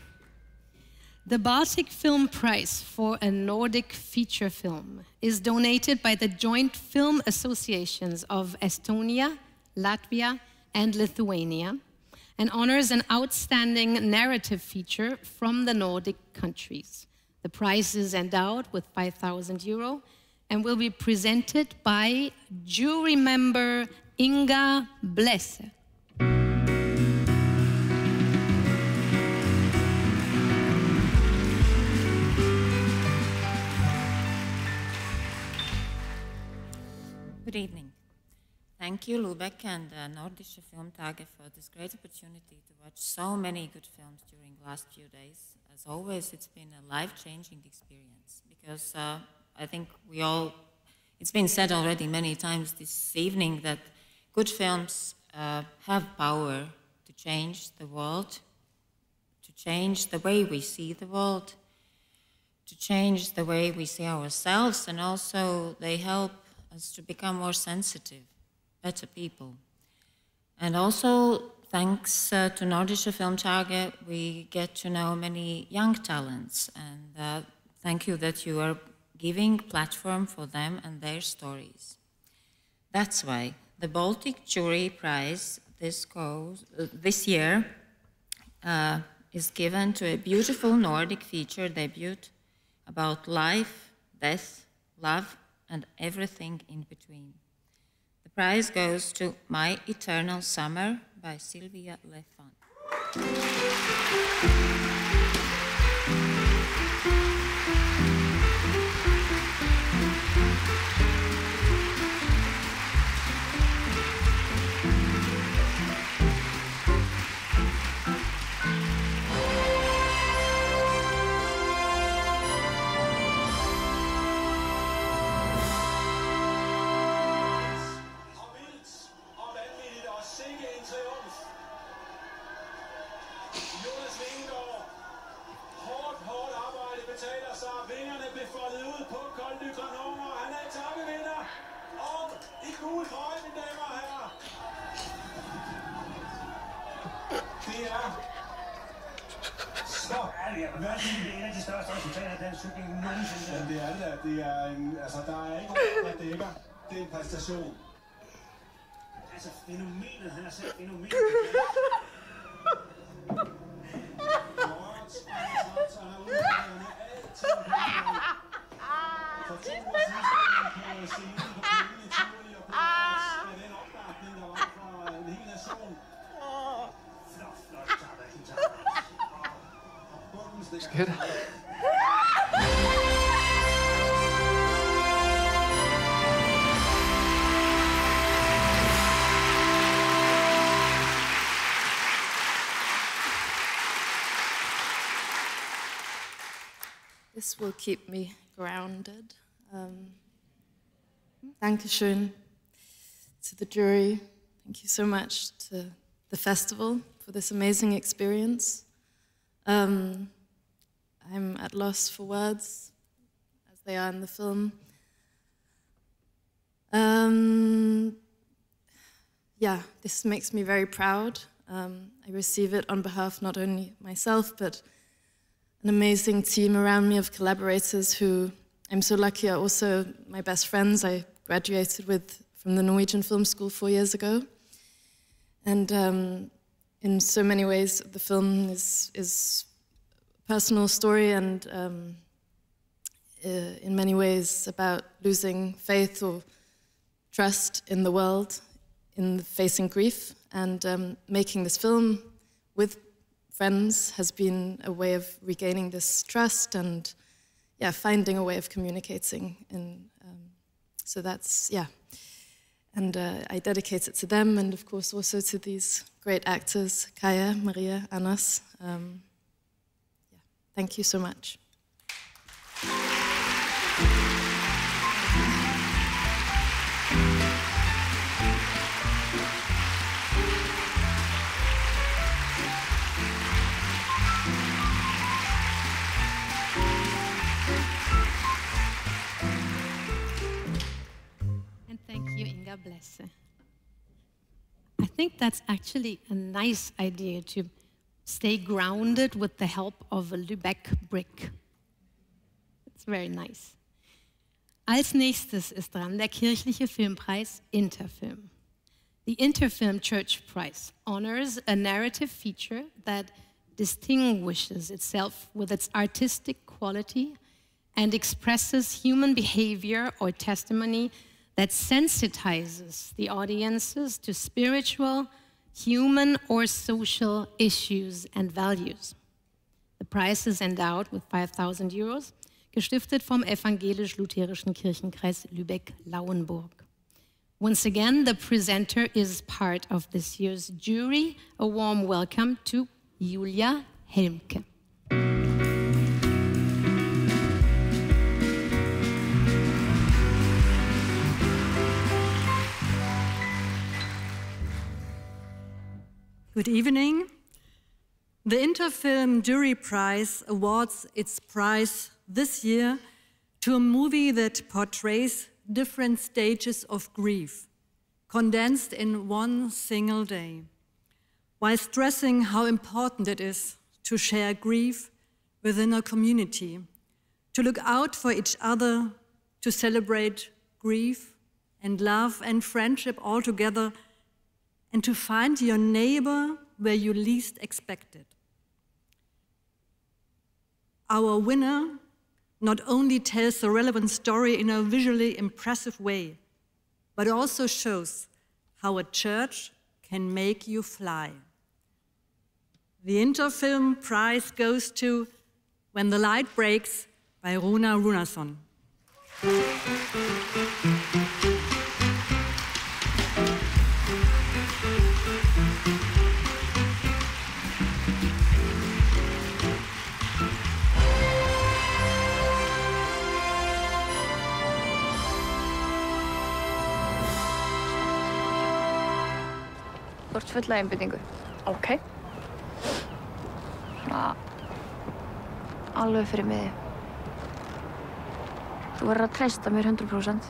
The Baltic Film Prize for a Nordic feature film is donated by the Joint Film Associations of Estonia, Latvia, and Lithuania, and honors an outstanding narrative feature from the Nordic countries. The prize is endowed with €5,000 and will be presented by jury member Inga Blesse. Good evening. Thank you, Lübeck and Nordische Filmtage, for this great opportunity to watch so many good films during the last few days. As always, it's been a life-changing experience because I think it's been said already many times this evening that good films have power to change the world, to change the way we see the world, to change the way we see ourselves, and also they help us to become more sensitive, better people. And also, thanks to Nordische Filmtage, we get to know many young talents, and thank you that you are giving platform for them and their stories. That's why the Baltic Jury Prize this year is given to a beautiful Nordic feature debut about life, death, love, and everything in between. The prize goes to My Eternal Summer by Sylvia Lefant. Det er en præstation. Altså, fænomenet, han er selv fænomenet. For 2 år siden på scenen på Kvindelige Tivoli og Preise med den opbakning, der var fra en hel nation. Flot, tak. Bunden stikker. This will keep me grounded. Dankeschön to the jury. Thank you so much to the festival for this amazing experience. I'm at loss for words, as they are in the film. Yeah, this makes me very proud. I receive it on behalf not only myself, but an amazing team around me of collaborators who I'm so lucky are also my best friends I graduated with from the Norwegian Film School 4 years ago. And in so many ways, the film is a personal story and in many ways about losing faith or trust in the world, in facing grief. And making this film with friends has been a way of regaining this trust and finding a way of communicating. So that's, and I dedicate it to them, and of course also to these great actors, Kaya, Maria, Anas. Thank you so much. Bless. I think that's actually a nice idea to stay grounded with the help of a Lübeck brick. It's very nice. Als nächstes ist dran der kirchliche Filmpreis Interfilm. The Interfilm Church Prize honors a narrative feature that distinguishes itself with its artistic quality and expresses human behavior or testimony that sensitizes the audiences to spiritual, human, or social issues and values. The prize is endowed with 5,000 euros, gestiftet vom Evangelisch-Lutherischen Kirchenkreis Lübeck-Lauenburg. Once again, the presenter is part of this year's jury. A warm welcome to Julia Helmke. Good evening. The Interfilm Jury Prize awards its prize this year to a movie that portrays different stages of grief, condensed in one single day, while stressing how important it is to share grief within a community, to look out for each other, to celebrate grief and love and friendship all together, and to find your neighbor where you least expect it. Our winner not only tells a relevant story in a visually impressive way, but also shows how a church can make you fly. The Interfilm Prize goes to When the Light Breaks by Rúna Rúnarsson. Þú ert full af einbeitingu. Ok. Alveg fyrir miði. Þú verður að treysta mér 100%.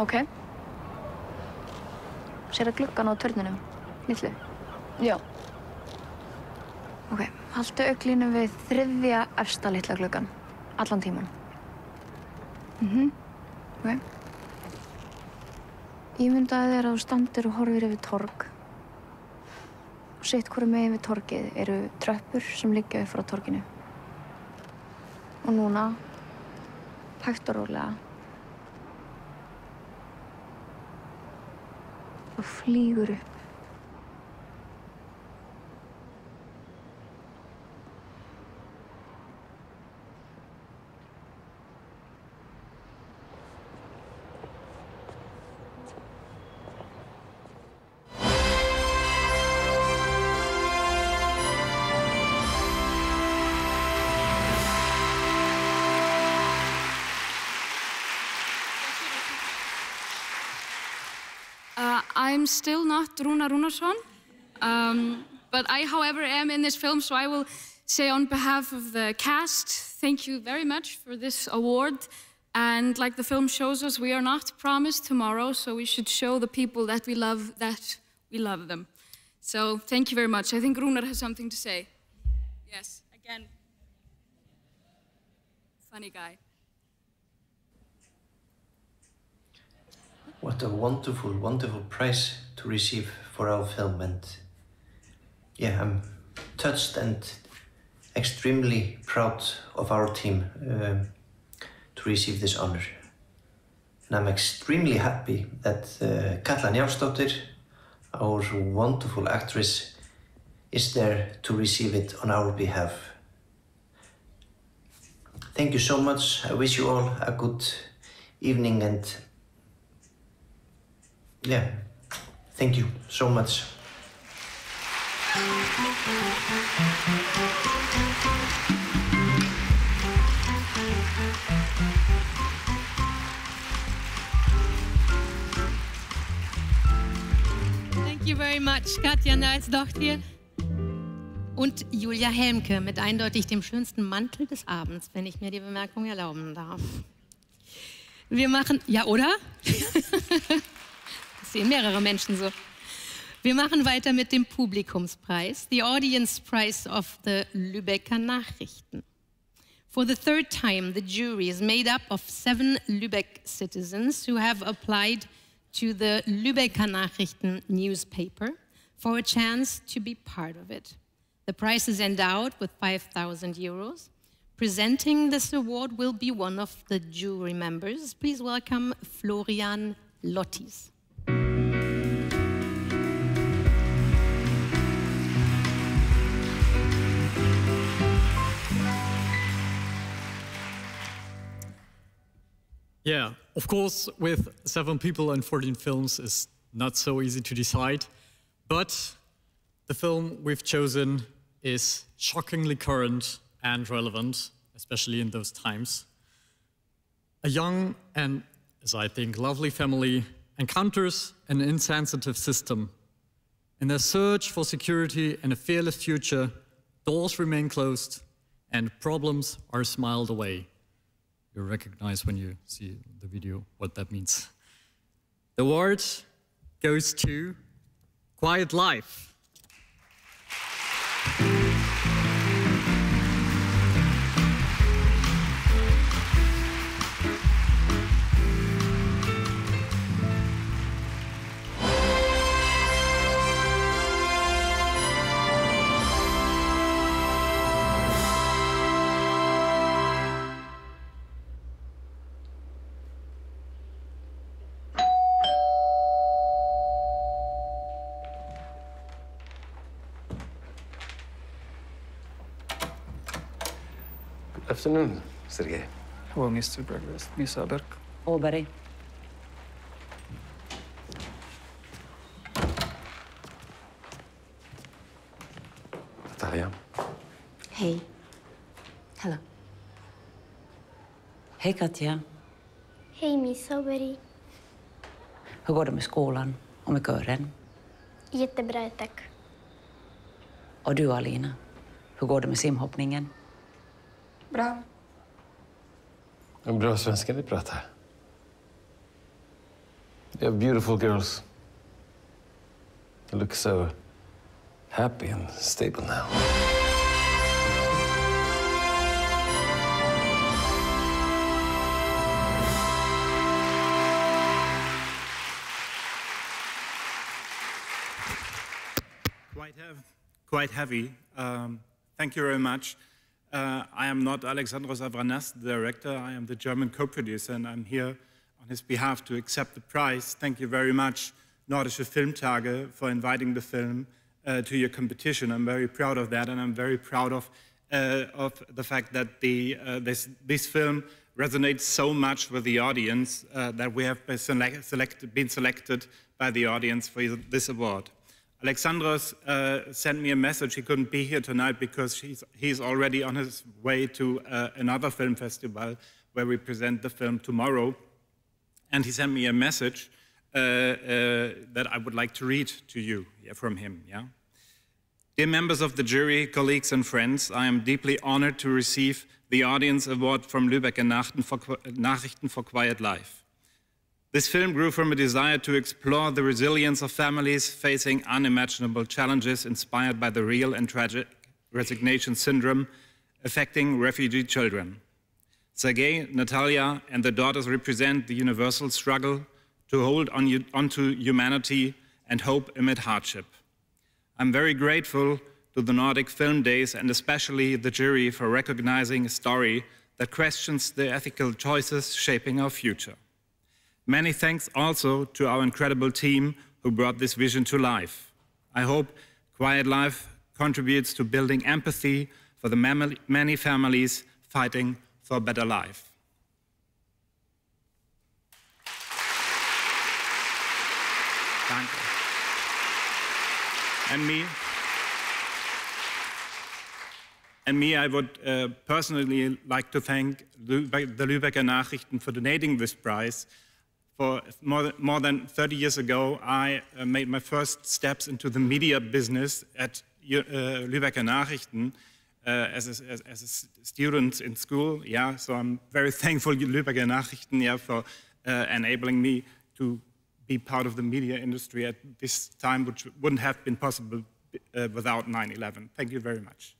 Ok. Sérðu gluggann á turninum? Litlu? Já. Ok, haltu auglinu við þriðja efsta litla gluggann. Allan tíman. Ok. Ímyndaðu þér að þú standir og horfir yfir torg. Og sitt hvoru megin við torgið eru tröppur sem liggja upp frá torginu. Og núna, hægt og rólega, þú flýgur upp. I'm still not Rúna Rúnarsson, but I, however, am in this film, so I will say on behalf of the cast, thank you very much for this award. And like the film shows us, we are not promised tomorrow, so we should show the people that we love them. So thank you very much. I think Rúnar has something to say. Yes, again, funny guy. What a wonderful, wonderful prize to receive for our film, and yeah, I'm touched and extremely proud of our team to receive this honor. And I'm extremely happy that Katla Njálsdóttir, our wonderful actress, is there to receive it on our behalf. Thank you so much. I wish you all a good evening and yeah, thank you so much. Thank you very much, Katja Nalsdochtir und Julia Helmke mit eindeutig dem schönsten Mantel des Abends, wenn ich mir die Bemerkung erlauben darf. Wir machen, ja oder? Das sehen mehrere Menschen so. Wir machen weiter mit dem Publikumspreis, the Audience Prize of the Lübecker Nachrichten. For the third time, the jury is made up of 7 Lübeck citizens who have applied to the Lübecker Nachrichten newspaper for a chance to be part of it. The prize is endowed with 5,000 euros. Presenting this award will be one of the jury members. Please welcome Florian Lottis. Yeah, of course, with 7 people and 14 films, it's not so easy to decide. But the film we've chosen is shockingly current and relevant, especially in those times. A young and, as I think, lovely family encounters an insensitive system. In their search for security and a fearless future, doors remain closed and problems are smiled away. You recognize when you see the video what that means. The award goes to Quiet Life. Afternoon, Sergei. Hello, Mr. Breakfast, Miss Aberg. Åberg. Natalia. Hej. Hello. Hej Katja. Hej Miss Åberg. Hur går det med skolan och med kören? Jättebra, tack. Och du Alina, hur går det med simhoppningen? Bra. En bra svenska ni pratar. You have beautiful girls. You look so happy and stable now. Quite heavy. Thank you very much. I am not Alexandros Avranas, the director. I am the German co-producer, and I'm here on his behalf to accept the prize. Thank you very much, Nordische Filmtage, for inviting the film to your competition. I'm very proud of that, and I'm very proud of the fact that this film resonates so much with the audience that we have been selected by the audience for this award. Alexandros sent me a message. He couldn't be here tonight because he's already on his way to another film festival where we present the film tomorrow. And he sent me a message that I would like to read to you from him. Yeah? Dear members of the jury, colleagues and friends, I am deeply honored to receive the Audience Award from Lübeck Nachrichten for Quiet Life. This film grew from a desire to explore the resilience of families facing unimaginable challenges inspired by the real and tragic resignation syndrome affecting refugee children. Sergei, Natalia, and their daughters represent the universal struggle to hold onto humanity and hope amid hardship. I'm very grateful to the Nordic Film Days and especially the jury for recognizing a story that questions the ethical choices shaping our future. Many thanks also to our incredible team who brought this vision to life. I hope Quiet Life contributes to building empathy for the many families fighting for a better life. Danke. And me, I would personally like to thank the Lübecker Nachrichten for donating this prize. For more than 30 years ago, I made my first steps into the media business at Lübecker Nachrichten as a student in school. Yeah, so I'm very thankful to Lübecker Nachrichten for enabling me to be part of the media industry at this time, which wouldn't have been possible without 9/11. Thank you very much.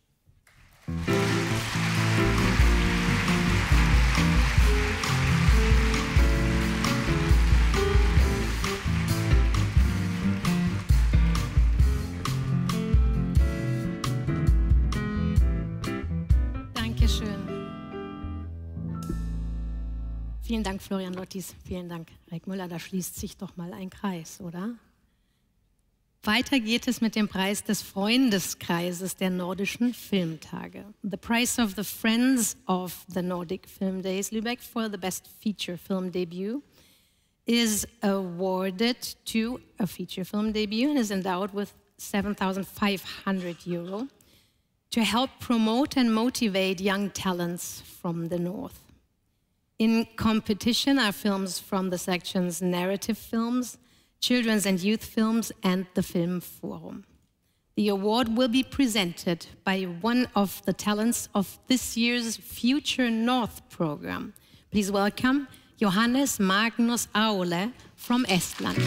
Vielen Dank, Florian Lottis. Vielen Dank, Reik Müller. Da schließt sich doch mal ein Kreis, oder? Weiter geht es mit dem Preis des Freundeskreises der Nordischen Filmtage. The Prize of the Friends of the Nordic Film Days Lübeck for the Best Feature Film Debut is awarded to a feature film debut and is endowed with €7,500 to help promote and motivate young talents from the North. In competition are films from the sections Narrative Films, Children's and Youth Films, and the Film Forum. The award will be presented by one of the talents of this year's Future North program. Please welcome Johannes Magnus Aule from Estland.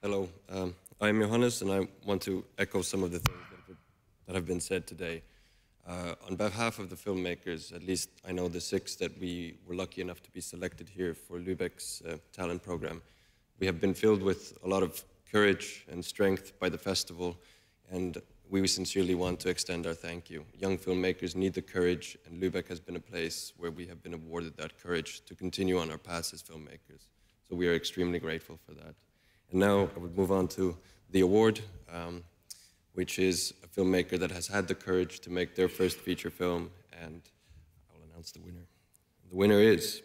Hello. I'm Johannes, and I want to echo some of the things that have been said today. On behalf of the filmmakers, at least I know the 6 that we were lucky enough to be selected here for Lübeck's talent program. We have been filled with a lot of courage and strength by the festival, and we sincerely want to extend our thank you. Young filmmakers need the courage, and Lübeck has been a place where we have been awarded that courage to continue on our path as filmmakers. So we are extremely grateful for that. And now I would move on to the award, which is a filmmaker that has had the courage to make their first feature film, and I will announce the winner. The winner is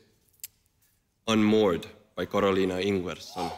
Unmoored by Karolina Ingvarsson.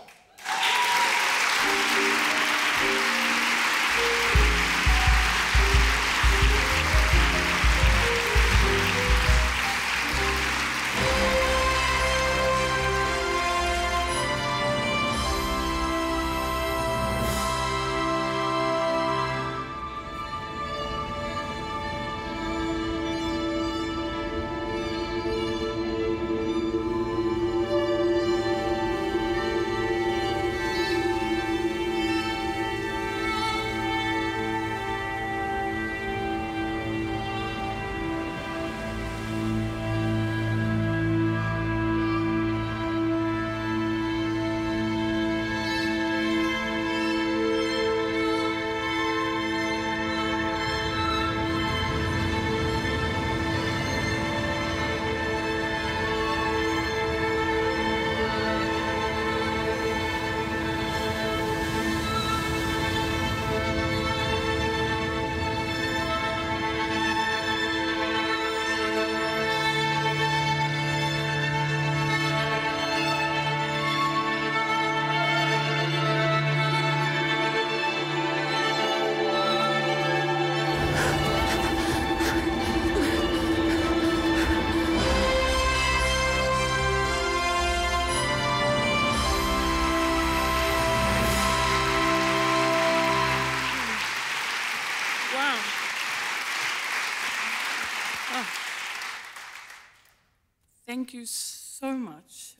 Thank you so much.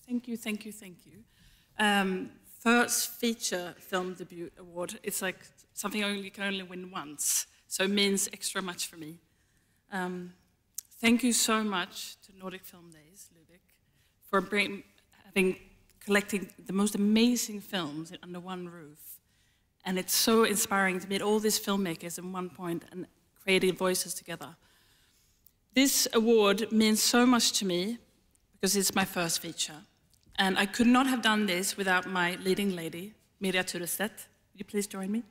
Thank you. First feature film debut award. It's like something you can only win once, so it means extra much for me. Thank you so much to Nordic Film Days Lübeck for collecting the most amazing films under one roof, and it's so inspiring to meet all these filmmakers in one point and creating voices together. This award means so much to me because it's my first feature. And I could not have done this without my leading lady, Moderatorin Loretta Stern. Would you please join me?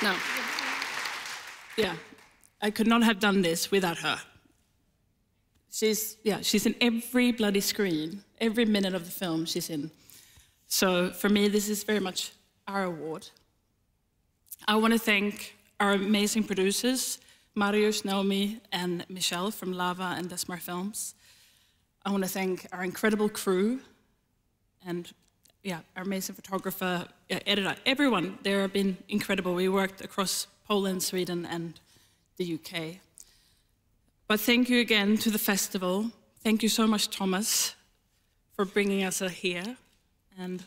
No. Yeah, I could not have done this without her. She's in every bloody screen, every minute of the film she's in. So for me, this is very much our award. I want to thank our amazing producers, Marius, Naomi, and Michelle from Lava and Desmar Films. I want to thank our incredible crew and our amazing photographer, editor, everyone there have been incredible. We worked across Poland, Sweden, and the UK. But thank you again to the festival. Thank you so much, Thomas, for bringing us here. And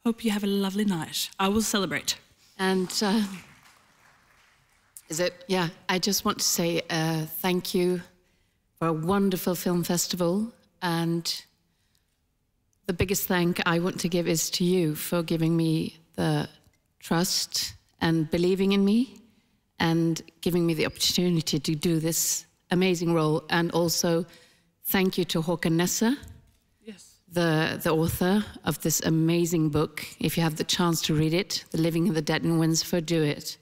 hope you have a lovely night. I will celebrate. And I just want to say thank you for a wonderful film festival. And the biggest thank I want to give is to you for giving me the trust and believing in me and giving me the opportunity to do this amazing role. And also thank you to Håkan Nesse, the author of this amazing book. If you have the chance to read it, The Living and the Dead in Windsor, do it.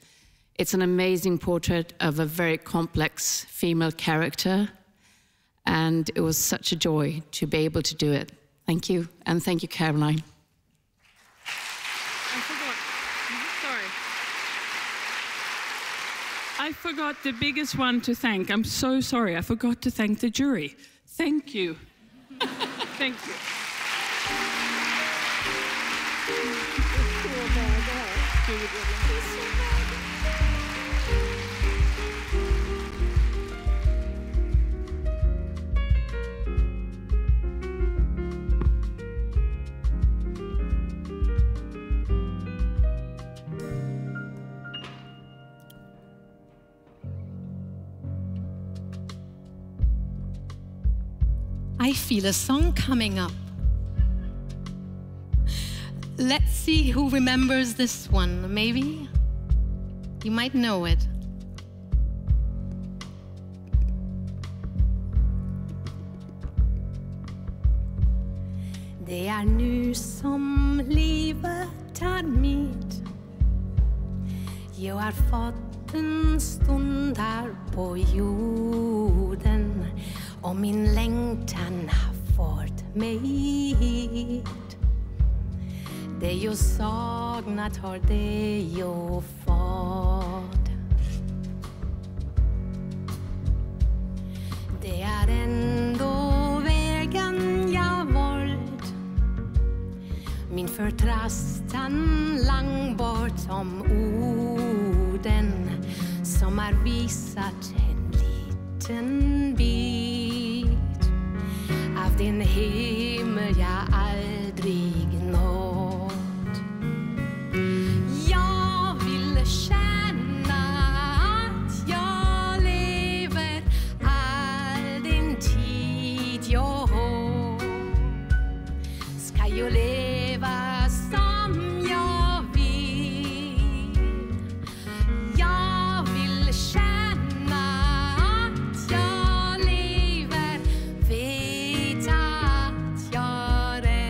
It's an amazing portrait of a very complex female character, and it was such a joy to be able to do it. Thank you, and thank you, Caroline. I forgot the biggest one to thank. I'm so sorry. I forgot to thank the jury. Thank you. Thank you. I feel a song coming up. Let's see who remembers this one, maybe? You might know it. Det är nu som livet tar mitt. Jag har fått en stund här på jorden och min längtan har fått mig hit. Det jag saknat har det jag fått. Det är ändå vägen jag valt. Min förtröstan långt bortom orden som har visat en liten bit av den himmel jag aldrig nått. Jag vill känna att jag lever all den tid jag har. Ska jag leva som jag vill. Jag vill känna att jag lever, vet att jag rätt.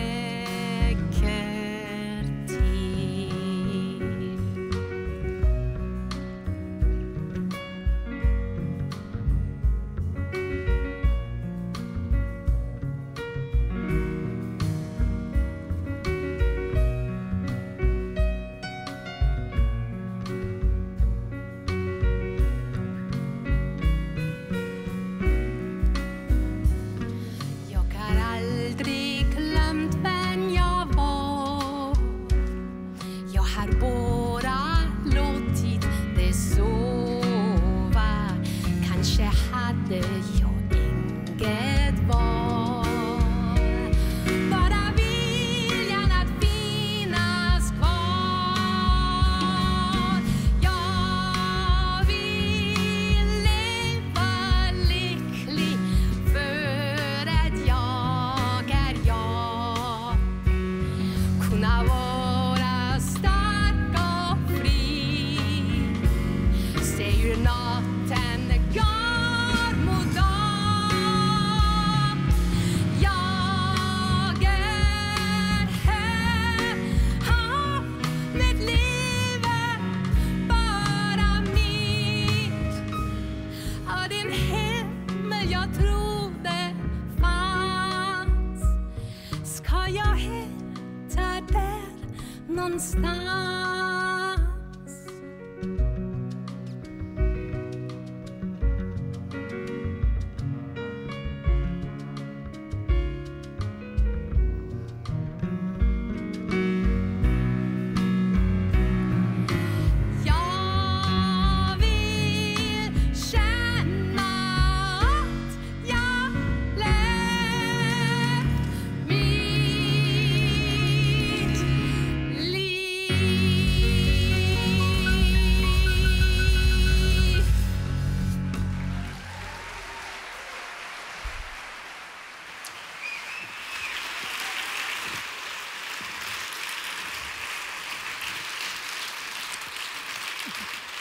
någonstans.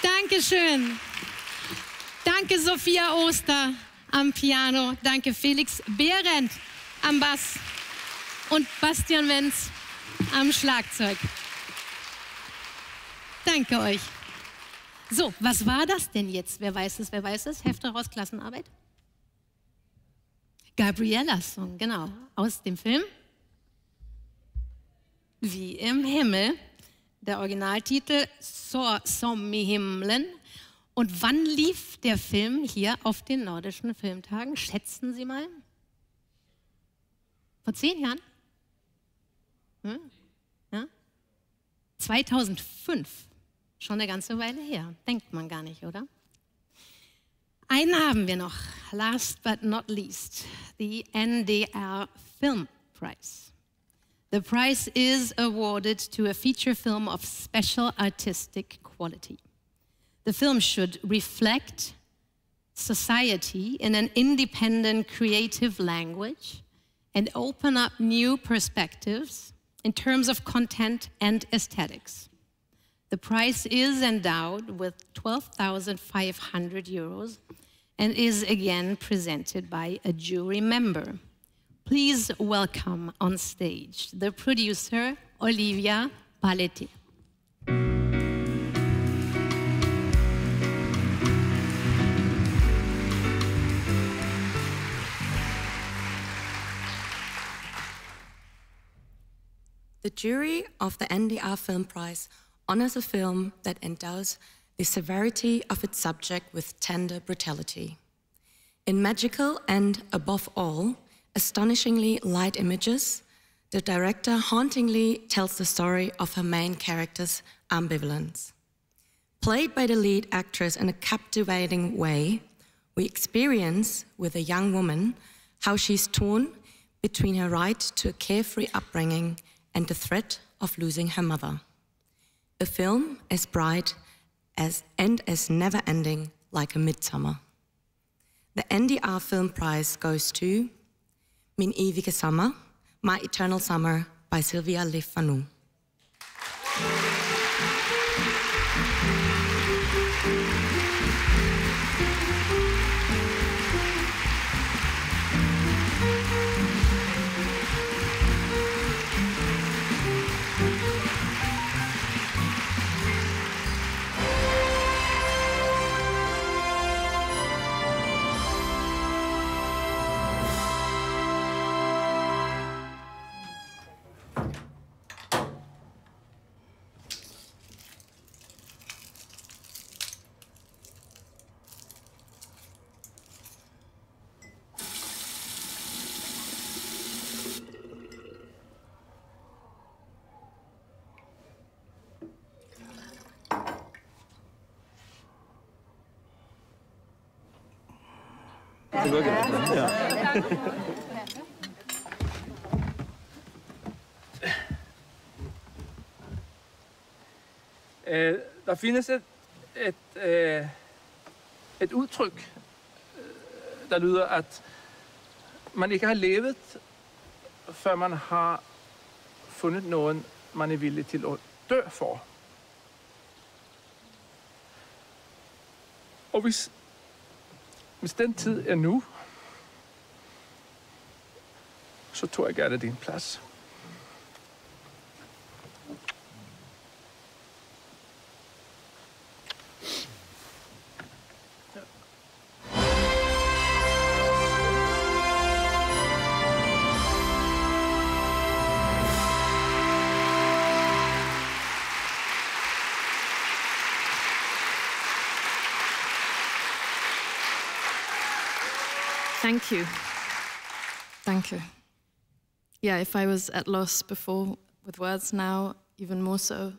Dankeschön. Danke Sophia Oster am Piano. Danke Felix Behrendt am Bass und Bastian Wenz am Schlagzeug. Danke euch. So, was war das denn jetzt? Wer weiß es, wer weiß es? Heft daraus, Klassenarbeit? Gabriellas Song, genau, aus dem Film Wie im Himmel. Der Originaltitel Så som i himlen. Und wann lief der Film hier auf den Nordischen Filmtagen? Schätzen Sie mal. Vor 10 Jahren? Ja? 2005. Schon eine ganze Weile her. Denkt man gar nicht, oder? Einen haben wir noch. Last but not least. The NDR Film Prize. The prize is awarded to a feature film of special artistic quality. The film should reflect society in an independent, creative language and open up new perspectives in terms of content and aesthetics. The prize is endowed with 12,500 euros and is again presented by a jury member. Please welcome on stage the producer, Olivia Paletti. The jury of the NDR Film Prize honors a film that endows the severity of its subject with tender brutality. In magical and, above all, astonishingly light images, the director hauntingly tells the story of her main character's ambivalence. Played by the lead actress in a captivating way, we experience with a young woman how she's torn between her right to a carefree upbringing and the threat of losing her mother. A film as bright and as never-ending like a midsummer. The NDR Film Prize goes to Min evige sommer, My Eternal Summer by Sylvia Lefanu. Der findes et udtryk, der lyder, at man ikke har levet, før man har fundet nogen, man er villig til at dø for. Og hvis den tid er nu, så tror jeg gerne din plads. Thank you. Danke. Yeah, if I was at loss before with words, now even more so.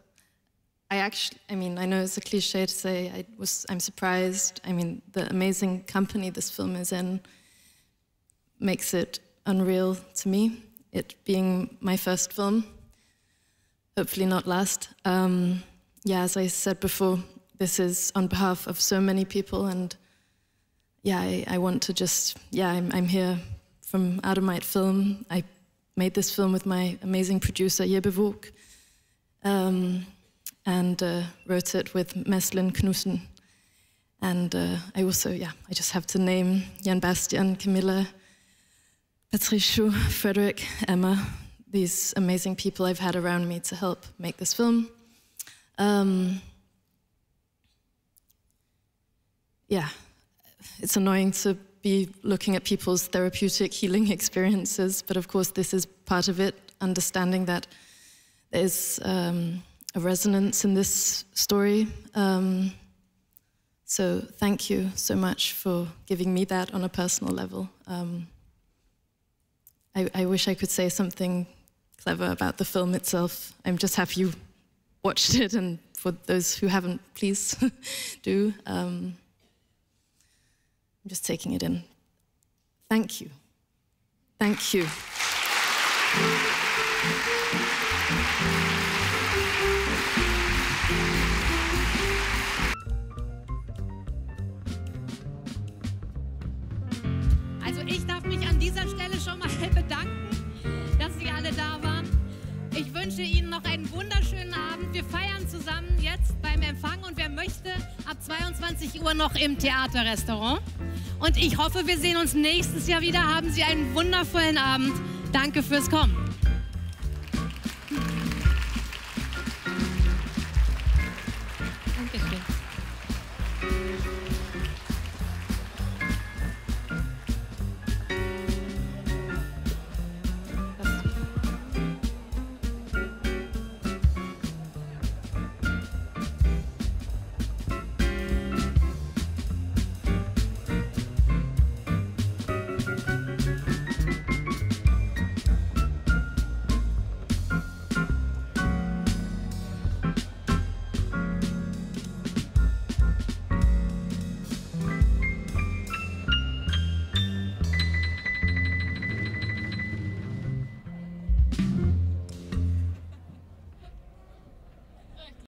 I mean, I know it's a cliche to say I'm surprised. I mean, the amazing company this film is in makes it unreal to me, it being my first film, hopefully not last. Yeah, as I said before, this is on behalf of so many people, and yeah, I want to just, yeah, I'm here from Ademite Film. I made this film with my amazing producer, Jeppe Vogt, and wrote it with Meslin Knudsen. And I also, yeah, I just have to name Jan Bastian, Camilla, Patricio, Frederick, Emma, these amazing people I've had around me to help make this film. Yeah, it's annoying to be looking at people's therapeutic healing experiences, but of course this is part of it, understanding that there's a resonance in this story. So thank you so much for giving me that on a personal level. I wish I could say something clever about the film itself. I'm just happy you watched it, and for those who haven't, please do. I'm just taking it in. Thank you. Thank you. Also ich darf mich an dieser Stelle schon mal bedanken, dass Sie alle da waren. Ich wünsche Ihnen noch einen wunderschönen Abend. Wir feiern zusammen jetzt beim Empfang und wer möchte, ab 22 Uhr noch im Theaterrestaurant. Und ich hoffe, wir sehen uns nächstes Jahr wieder. Haben Sie einen wundervollen Abend. Danke fürs Kommen.